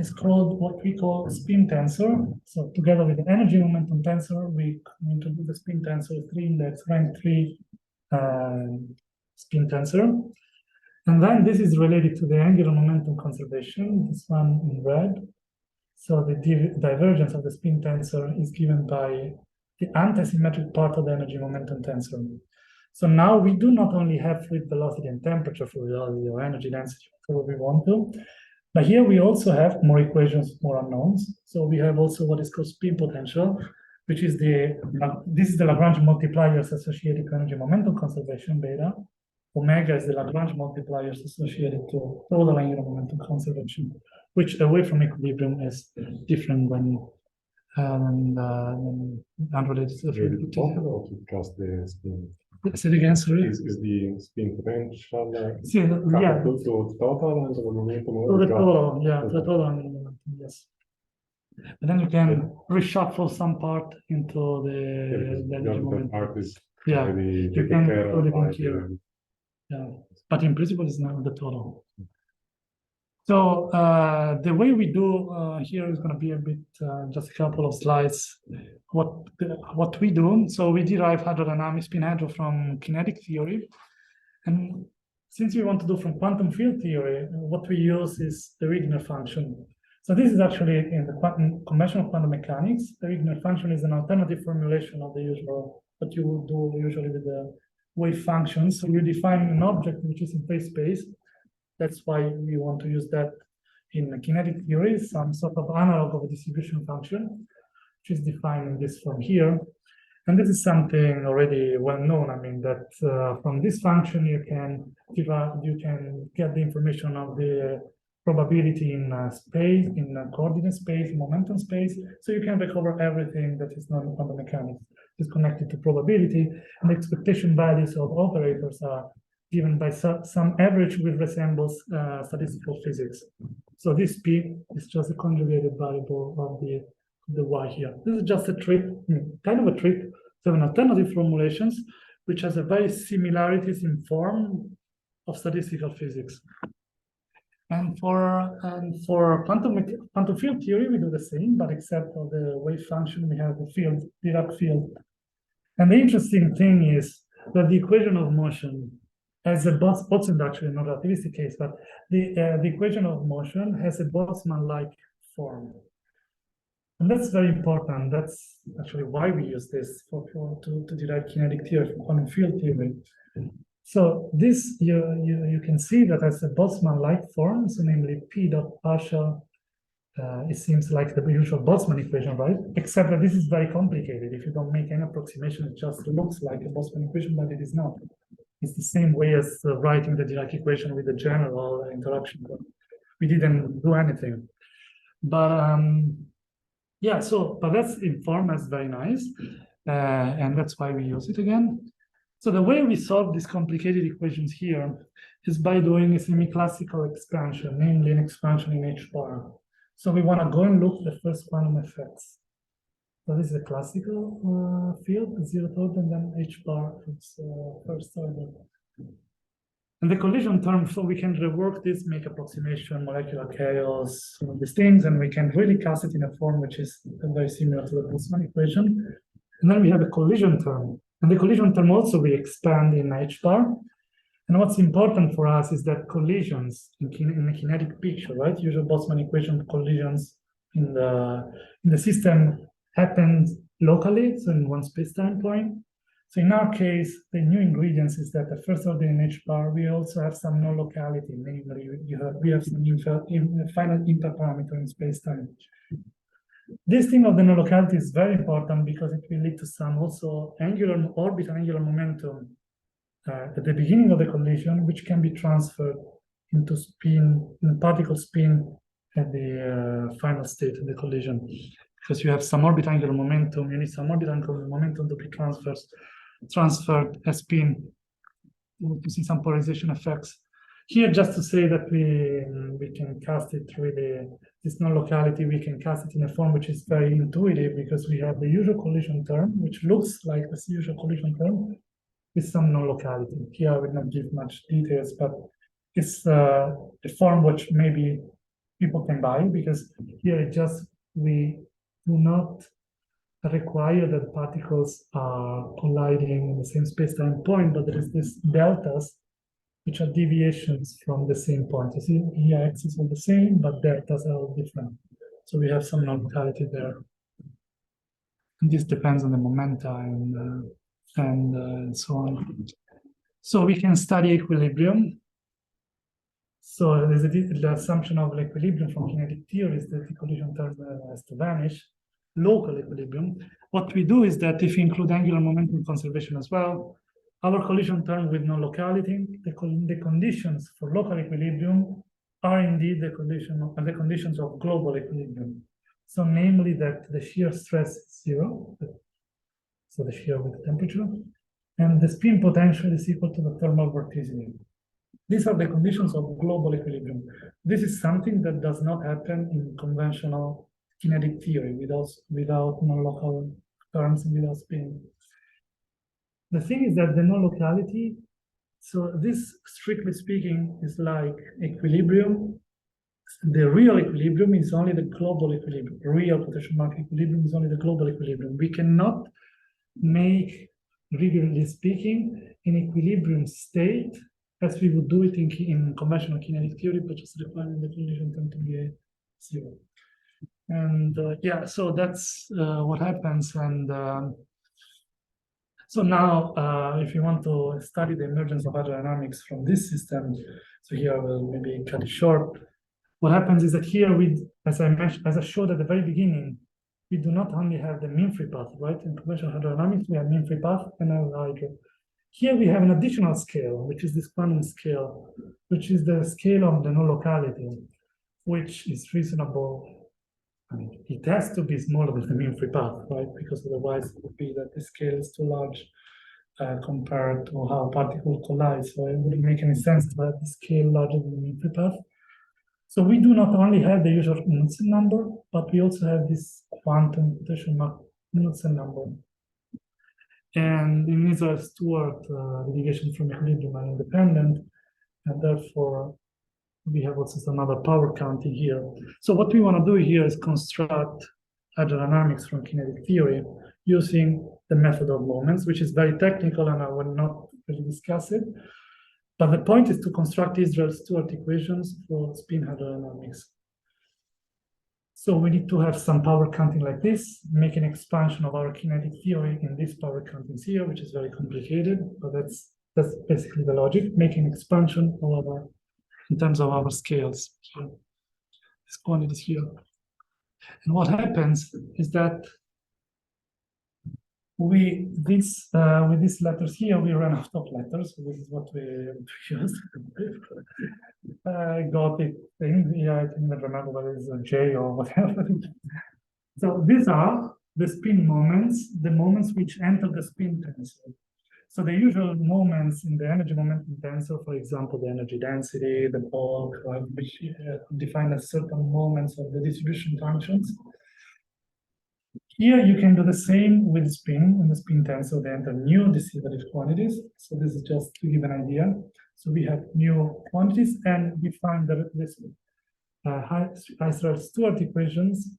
we call spin tensor. So together with the energy momentum tensor, we introduce the spin tensor 3 index rank 3 spin tensor. And then this is related to the angular momentum conservation, this one in red. So the divergence of the spin tensor is given by the antisymmetric part of the energy momentum tensor. So now we do not only have fluid velocity and temperature, fluid velocity or energy density, whatever we want to, but here we also have more equations, more unknowns. So we have also what is called spin potential, which is this is the Lagrange multipliers associated to energy momentum conservation, beta. Omega is the Lagrange multipliers associated to total angular momentum conservation, which away from equilibrium is different than unrelated to the Or just the spin? Say it again, sorry. Is the spin potential Yeah, to total and the momentum? to the total, yeah, to the total angular momentum, yes. And then you can reshuffle some part into the energy momentum. Part is Yeah, already you can taken care put it in of by here. the- Yeah, but in principle, it's not the total. So the way we do here is going to be a bit just a couple of slides. What we do, so we derive hydrodynamic spin hydro from kinetic theory, and since we want to do from quantum field theory, what we use is the Wigner function. So this is actually in the conventional quantum mechanics. The Wigner function is an alternative formulation of the usual what you would do usually with the wave functions. So you define an object which is in phase space. That's why we want to use that in kinetic theory, some sort of analog of a distribution function, which is defined in this form here. And this is something already well known. I mean that from this function you can get the information of the probability in space, in coordinate space, in momentum space. So you can recover everything that is known in quantum mechanics. Is connected to probability, and expectation values of operators are given by some average which resembles statistical physics. So this P is just a conjugated variable of the Y here. This is just a trick, kind of a trick to have an alternative formulations, which has a very similarities in form of statistical physics. And for quantum field theory, we do the same, but except for the wave function, we have the field, Dirac field. And the interesting thing is that the equation of motion has a Boltzmann, actually not a relativistic case, but the equation of motion has a Boltzmann-like form. And that's very important. That's actually why we use this to derive kinetic theory from quantum field theory. So this you can see that as a Boltzmann-like form, so namely P dot partial. It seems like the usual Boltzmann equation, right? Except that this is very complicated. If you don't make any approximation, it just looks like a Boltzmann equation, but it is not. It's the same way as writing the Dirac equation with the general interaction. we didn't do anything. But yeah, so but that's inform us very nice, and that's why we use it again. So the way we solve these complicated equations here is by doing a semi-classical expansion, namely an expansion in H bar. So we want to go and look at the first quantum effects. So this is a classical field, 0th order, and then H bar is first order. And the collision term, so we can rework this, make approximation, molecular chaos, some of these things, and we can really cast it in a form which is very similar to the Boltzmann equation. And then we have a collision term. And the collision term also we expand in H bar. And what's important for us is that collisions in the kinetic picture, right? Usual Boltzmann equation collisions in the system happen locally, so in one space-time point. So in our case, the new ingredients is that the first order in H bar, we also have some non-locality, namely we have some final impact parameter in space-time. This thing of the non-locality is very important because it will lead to some also orbital angular momentum at the beginning of the collision, which can be transferred into particle spin at the final state of the collision. Because you have some orbital angular momentum, you need some orbital angular momentum to be transferred as spin to see some polarization effects. Here, just to say that we can cast it really, this non-locality, we can cast it in a form which is very intuitive because we have the usual collision term, which looks like this usual collision term with some non-locality. Here, I will not give much details, but it's a form which maybe people can buy because here it just, we do not require that particles are colliding in the same space-time point, but there is this deltas, which are deviations from the same point. You see, here axes are the same, but deltas are all different. So we have some non-locality there. And this depends on the momenta and so on. So we can study equilibrium. So there's the assumption of equilibrium from kinetic theory is that the collision term has to vanish. Local equilibrium. What we do is that if we include angular momentum conservation as well, our collision term with no locality, the conditions for local equilibrium are indeed the conditions of global equilibrium. So namely that the shear stress is 0, so the shear with the temperature, and the spin potential is equal to the thermal vorticity. These are the conditions of global equilibrium. This is something that does not happen in conventional kinetic theory without non-local terms and without spin. The thing is that the non-locality, so this, strictly speaking, is like equilibrium. The real equilibrium is only the global equilibrium. Real quotation mark equilibrium is only the global equilibrium. We cannot make, rigorously speaking, an equilibrium state as we would do it in conventional kinetic theory, but just requiring the collision term to be 0. And yeah, so that's what happens. And so now, if you want to study the emergence of hydrodynamics from this system, so here I will maybe cut it short. What happens is that here as I mentioned, as I showed at the very beginning, we do not only have the mean free path, right? In conventional hydrodynamics, we have mean free path and hydro. Here we have an additional scale, which is this quantum scale, which is the scale of the non-locality, which is reasonable. I mean, it has to be smaller than the mean free path, right? Because otherwise it would be that the scale is too large compared to how particles collide. So it wouldn't make any sense to have the scale larger than the mean free path. So we do not only have the usual Knudsen number, but we also have this quantum quotation mark Knudsen number. And in Israel-Stewart, deviation from equilibrium are independent, and therefore we have also some other power counting here. So what we want to do here is construct hydrodynamics from kinetic theory using the method of moments, which is very technical and I will not really discuss it. But the point is to construct Israel-Stewart equations for spin hydrodynamics. So we need to have some power counting like this, make an expansion of our kinetic theory in this power countings here, which is very complicated, but that's basically the logic, make an expansion of our, in terms of our scales. So this quantity is here. And what happens is that with these letters here, we ran out of letters. So this is what we used. Got it thing. Yeah, I can't remember whether it's a J or whatever. So these are the spin moments, the moments which enter the spin tensor. So the usual moments in the energy momentum tensor, for example, the energy density, the bulk, which define as certain moments of the distribution functions. Here you can do the same with spin. In the spin tensor, they enter new distributive quantities. So this is just to give an idea. So we have new quantities, and we find that this Heisler-Stewart equations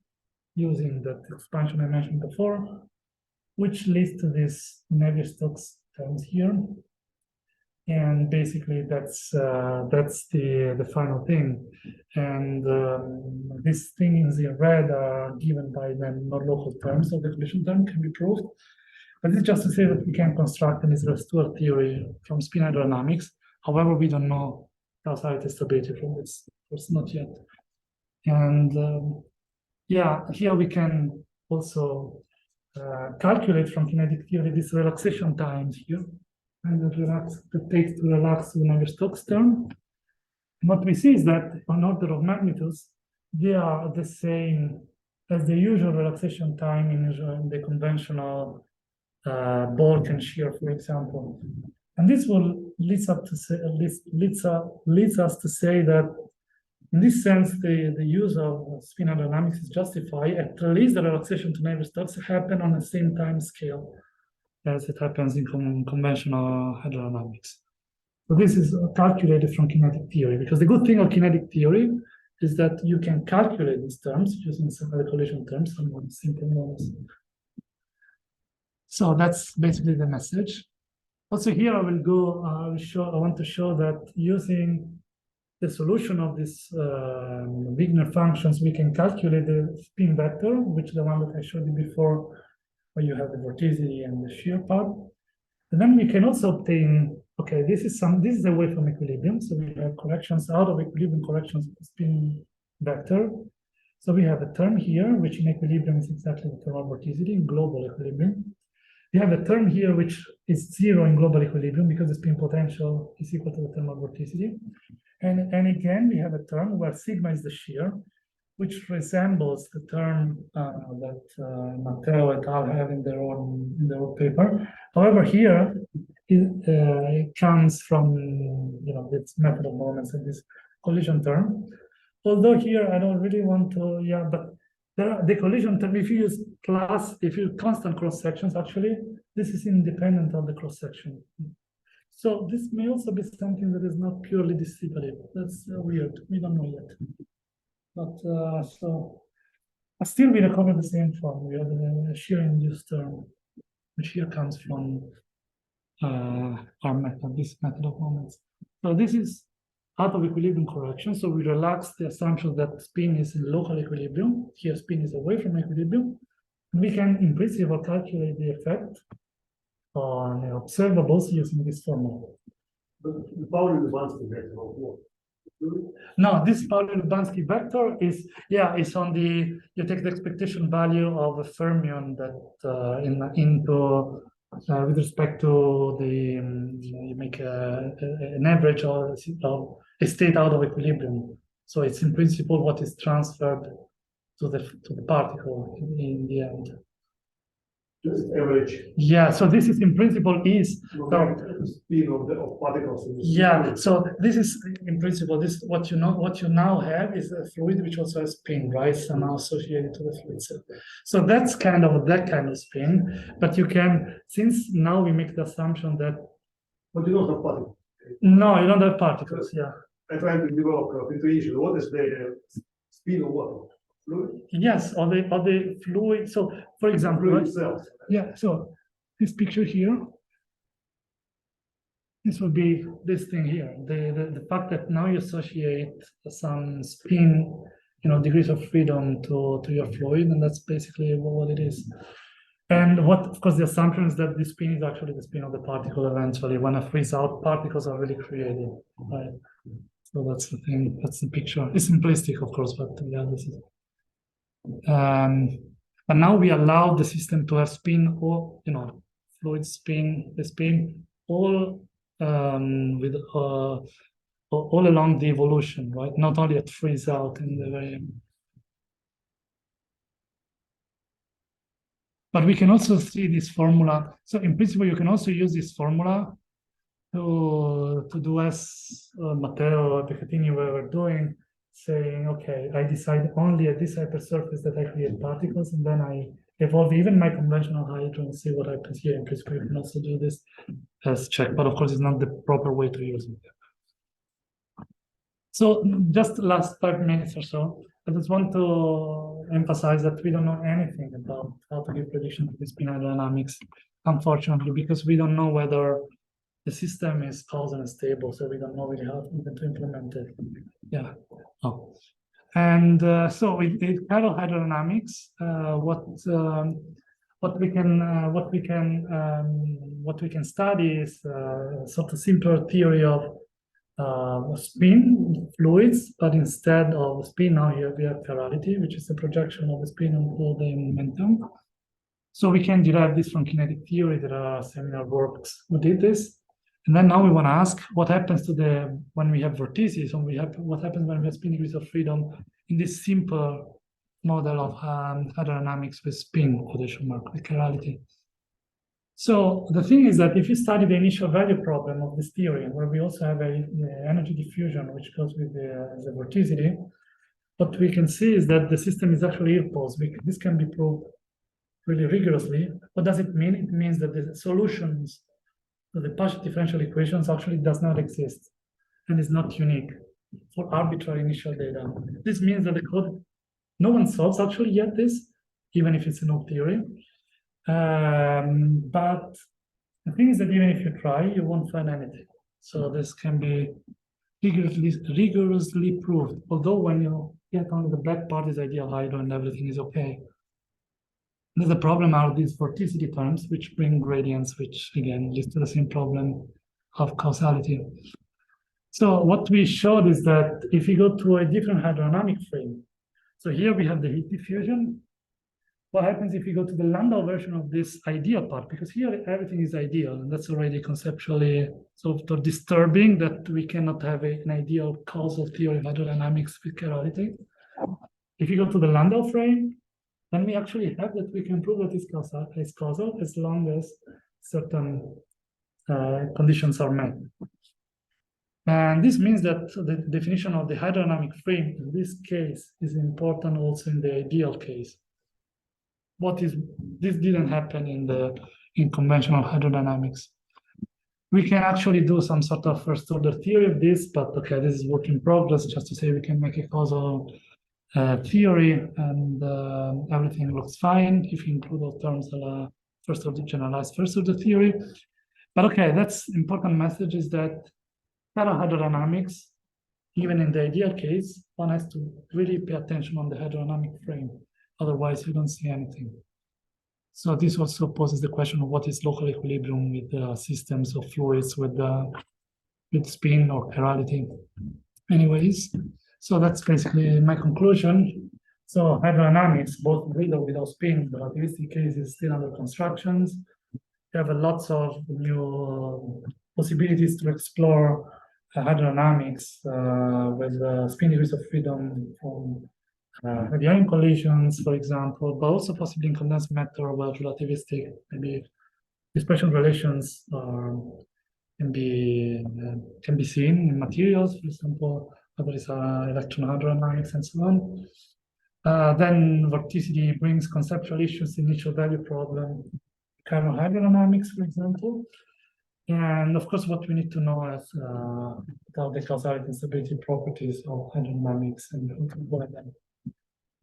using that expansion I mentioned before, which leads to this Navier-Stokes terms here. And basically that's the final thing. And these things in red are given by the non-local terms, so the collision term can be proved. But it's just to say that we can construct an Heisler-Stewart theory from spin hydrodynamics. However, we don't know causality stability from this, of course, not yet. And yeah, here we can also calculate from kinetic theory this relaxation times here, and the takes to relax the Navier-Stokes term. And what we see is that on order of magnitudes, they are the same as the usual relaxation time in the conventional bulk and shear, for example. And this will leads us to say that in this sense, the use of spin hydrodynamics is justified. At least the relaxation to Navier-Stokes happen on the same time scale as it happens in conventional hydrodynamics. So this is calculated from kinetic theory, because the good thing of kinetic theory is that you can calculate these terms using some of the collision terms, some more simple models. So that's basically the message. Also here I will go, I want to show that using the solution of these Wigner functions, we can calculate the spin vector, which is the one that I showed you before, where you have the vorticity and the shear part. And then we can also obtain, okay, this is away from equilibrium. So we have corrections out of equilibrium, corrections of the spin vector. So we have a term here, which in equilibrium is exactly the thermal vorticity in global equilibrium. We have a term here which is 0 in global equilibrium because the spin potential is equal to the thermal vorticity. And again, we have a term where sigma is the shear, which resembles the term that Matteo et al. Have in their own paper. However, here it comes from this method of moments and this collision term. Although here I don't really want to, but the collision term, if you use constant cross sections, actually, this is independent of the cross section. So this may also be something that is not purely distributive. That's weird. We don't know yet. But still we recover the same form. We have the shear induced term, which here comes from our method, this method of moments. So this is out of equilibrium correction. So we relax the assumption that spin is in local equilibrium. Here spin is away from equilibrium. And we can, in principle, calculate the effect on observables using this formula. But the Pauli-Lubansky vector of what? No, this Pauli-Lubansky vector is on the, you take the expectation value of a fermion that with respect to the, you make an average of a state out of equilibrium. So it's in principle what is transferred to the particle in the end. Just average. Yeah, so this is in principle is Spin of particles. So this is in principle what you now have is a fluid which also has spin, right? Somehow associated to the fluid cell. So that's that kind of spin, but you can, since now we make the assumption that. But you don't have particles. No, you don't have particles. Yeah. I'm trying to develop intuition. What is the spin of what? Fluid? Yes, or the fluid. So, for example, Fluid cells. Yeah. So this picture here, this would be this thing here. The fact that now you associate some spin, degrees of freedom to your fluid, and that's basically what it is. And of course, the assumption is that the spin is actually the spin of the particle eventually. When I freeze out, particles are really created, right? So that's the thing. That's the picture. It's simplistic, of course, but yeah, this is. But now we allow the system to have spin, or fluid spin, the spin all with all along the evolution, right? Not only at freeze out in the very end. But we can also see this formula. So in principle, you can also use this formula to do as Matteo Beccattini were doing, saying, okay, I decide only at this hypersurface that I create particles, and then I evolve even my conventional hydro and see what happens here. In principle, you can also do this as check, but of course, it's not the proper way to use it. So just last 5 minutes or so, I just want to emphasize that we don't know anything about how to give prediction of the spin hydrodynamics, unfortunately, because we don't know whether the system is causal and stable, so we don't know really how even to implement it. Yeah. Oh. And so with chiral hydrodynamics, what we can study is sort of simpler theory of spin fluids, but instead of spin, now here we have chirality, which is the projection of the spin onto the momentum. So we can derive this from kinetic theory. There are seminal works who did this. And then now we want to ask what happens to when we have vortices, what happens when we have spin degrees of freedom in this simple model of hydrodynamics with spin, quotation mark, with chirality. So the thing is that if you study the initial value problem of this theory, where we also have the energy diffusion, which goes with the vorticity, what we can see is that the system is actually earpulse. This can be proved really rigorously. What does it mean? It means that the solutions to the partial differential equations actually does not exist and is not unique for arbitrary initial data. This means that the code, no one solves actually yet this, even if it's an old theory. But the thing is that even if you try, you won't find anything. So this can be rigorously proved, although when you get only the black part is ideal hydro and everything is okay. The problem are these vorticity terms, which bring gradients, which again leads to the same problem of causality. So what we showed is that if you go to a different hydrodynamic frame, so here we have the heat diffusion. What happens if you go to the Landau version of this ideal part? Because here everything is ideal, and that's already conceptually sort of disturbing that we cannot have an ideal causal theory of hydrodynamics with chirality. If you go to the Landau frame, then we actually have that we can prove that it's causal as long as certain conditions are met. And this means that the definition of the hydrodynamic frame in this case is important also in the ideal case. This didn't happen in conventional hydrodynamics. We can actually do some sort of first order theory of this, but okay, this is work in progress, just to say we can make a causal theory, and everything looks fine if you include all terms of first order generalized first order theory. But okay, that's important message is that hydrodynamics, even in the ideal case, one has to really pay attention on the hydrodynamic frame. Otherwise, you don't see anything. So this also poses the question of what is local equilibrium with systems of fluids with spin or chirality. Anyways, so that's basically my conclusion. So hydrodynamics, both with or without spin, the relativistic case is still under constructions. We have lots of new possibilities to explore hydrodynamics with spin degrees of freedom from ion collisions, for example, but also possibly in condensed matter, well, relativistic, maybe dispersion relations can be seen in materials, for example, there is electron hydrodynamics and so on. Then vorticity brings conceptual issues, initial value problem, chiral hydrodynamics, for example. And of course, what we need to know is about the causality and stability properties of hydrodynamics and how to avoid them.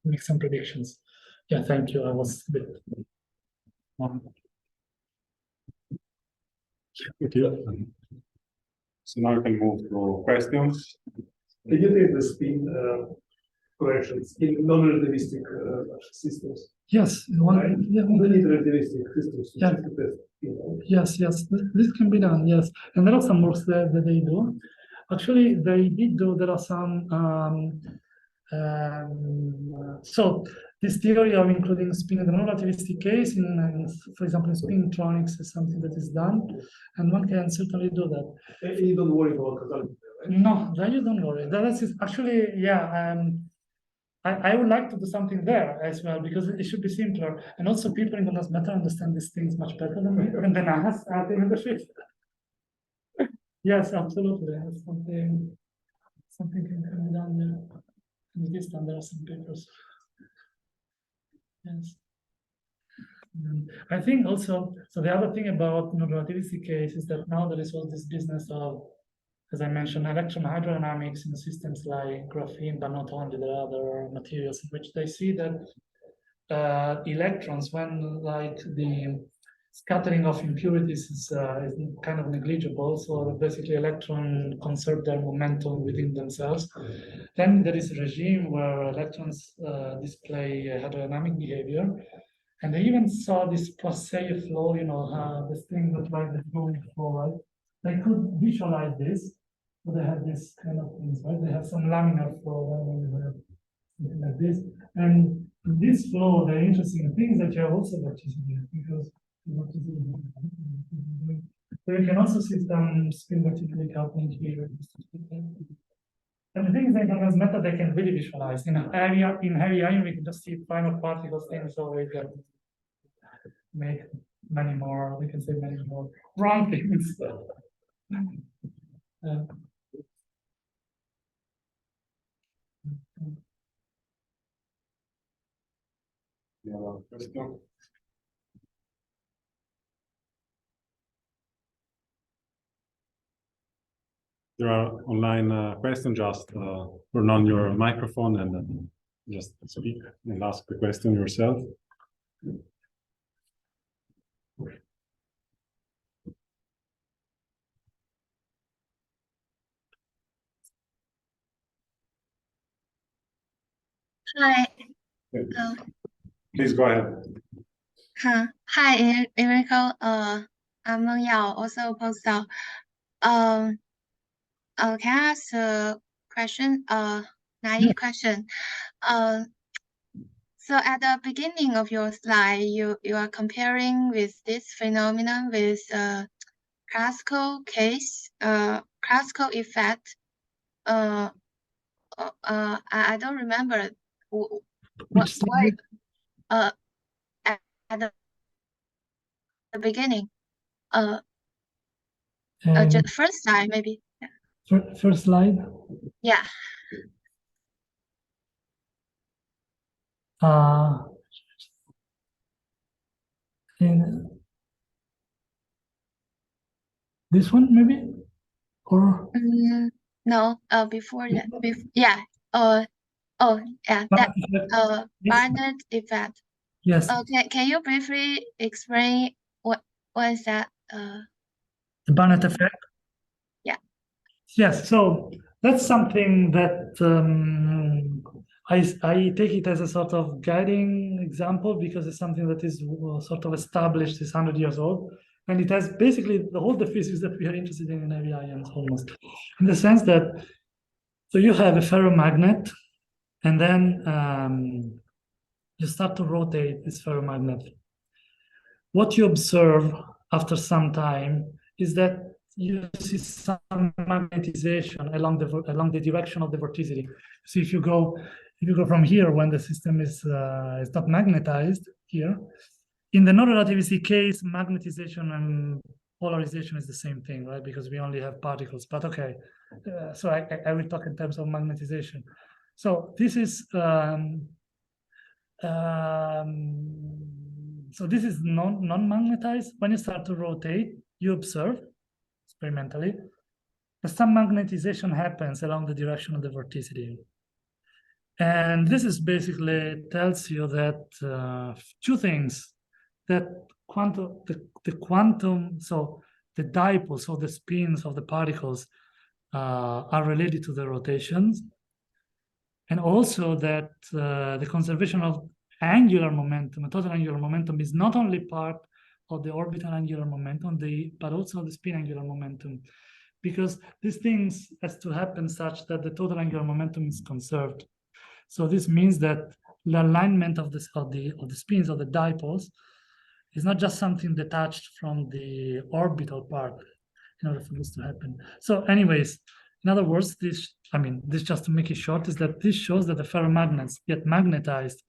Make some predictions. Yeah, thank you. I was a bit. Thank you. So now we can move to questions. Can you take the spin corrections in non-relativistic systems? Yes, Right? yeah, We need relativistic systems. Yeah. To test, yes, this can be done. Yes, and there are some works that they do. Actually, they did do. There are some. So this theory of including spin in the non-relativistic case, for example, in spintronics is something that is done, and one can certainly do that. And you don't worry about causality, right? No, then you don't worry. That is actually, yeah, I would like to do something there as well, because it should be simpler. And also people in quantum matter understand these things much better than me, and than us, I think, in the field. Yes, absolutely. That's something can be done there. And it is done, there are some papers. Yes. I think also, so the other thing about non-relativity case is that now there is all this business of, as I mentioned, electron hydrodynamics in systems like graphene, but not only, there are other materials in which they see that electrons, when like the scattering of impurities is kind of negligible, so basically electrons conserve their momentum within themselves. Then there is a regime where electrons display hydrodynamic behavior. And they even saw this Poisson flow, this thing that like the flowing flow, right? They could visualize this, so they have this kind of things, right? They have some laminar flow, then you have something like this. And in this flow, the interesting thing is that you have also vorticity, because so you can also see some spin vorticity coupling here. And the thing is that in matter they can really visualize. In heavy iron, we can just see final particles things, so we can make many more, we can say many more wrong things. Question? There are online questions, just turn on your microphone and then just speak and ask the question yourself. Hi. Please go ahead. Hi, Enrico. I'm Meng Yao, also a postdoc. Can I ask a question? Naive question. So at the beginning of your slide, you are comparing with this phenomenon with classical case, classical effect. I don't remember what at the beginning. Just first slide maybe. First slide. Yeah. In this one maybe, or no, before that. Yeah. Oh yeah. That Barnett effect. Yes. Can you briefly explain what is that? The Barnett effect. Yeah. Yes. So that's something that I take it as a sort of guiding example, because it's something that is sort of established, is 100 years old, and it has basically the whole the physics that we are interested in heavy ions, almost, in the sense that, so you have a ferromagnet, and then you start to rotate this ferromagnet. What you observe after some time is that you see some magnetization along the direction of the vorticity. So if you go from here, when the system is not magnetized here, in the non-relativistic case, magnetization and polarization is the same thing, right? Because we only have particles. But okay, so I will talk in terms of magnetization. So this is so this is non-magnetized. When you start to rotate, you observe experimentally that some magnetization happens along the direction of the vorticity. And this is basically tells you that two things, that the quantum, so the dipoles, so the spins of the particles are related to the rotations, and also that the conservation of angular momentum, total angular momentum, is not only part of the orbital angular momentum, but also the spin angular momentum, because these things has to happen such that the total angular momentum is conserved. So this means that the alignment of the spins of the dipoles is not just something detached from the orbital part in order for this to happen. So anyways, in other words, this just to make it short, is that this shows that the ferromagnets get magnetized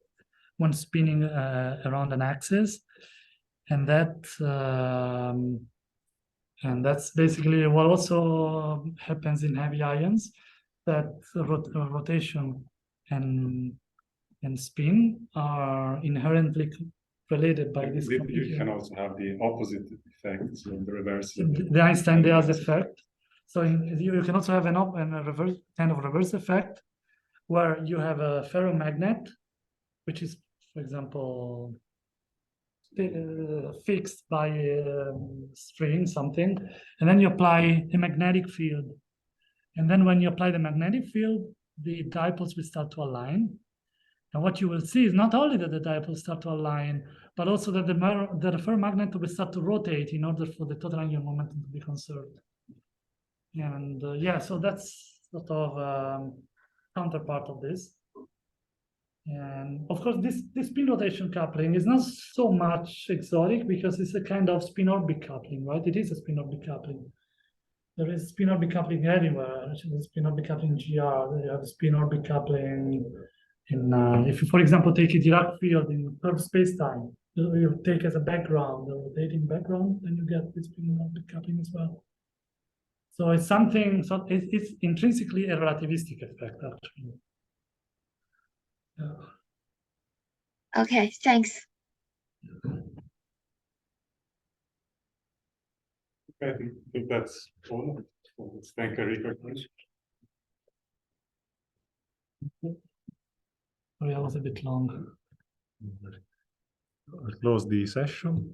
when spinning around an axis, and that's basically what also happens in heavy ions, that rotation and spin are inherently related by this. You can also have the opposite effect, so the reverse. The Einstein-Diaz effect. So you can also have a reverse kind of reverse effect, where you have a ferromagnet, which is, for example, fixed by a string, something, and then you apply a magnetic field. And then when you apply the magnetic field, the dipoles will start to align. And what you will see is not only that the dipoles start to align, but also that the ferromagnet will start to rotate in order for the total angular momentum to be conserved. And yeah, so that's sort of counterpart of this. And of course, this spin rotation coupling is not so much exotic, because it's a kind of spin orbit coupling, right? It is a spin orbit coupling. There is spin orbit coupling everywhere. Actually, spin orbit coupling in GR. You have spin orbit coupling in, if you, for example, take a Dirac field in curved spacetime, you take as a background, the rotating background, then you get this spin orbit coupling as well. So it's something. So it's intrinsically a relativistic effect, actually. Yeah. Okay, thanks. I think that's all. Thank you, Enrico. Sorry, I was a bit long. I'll close the session.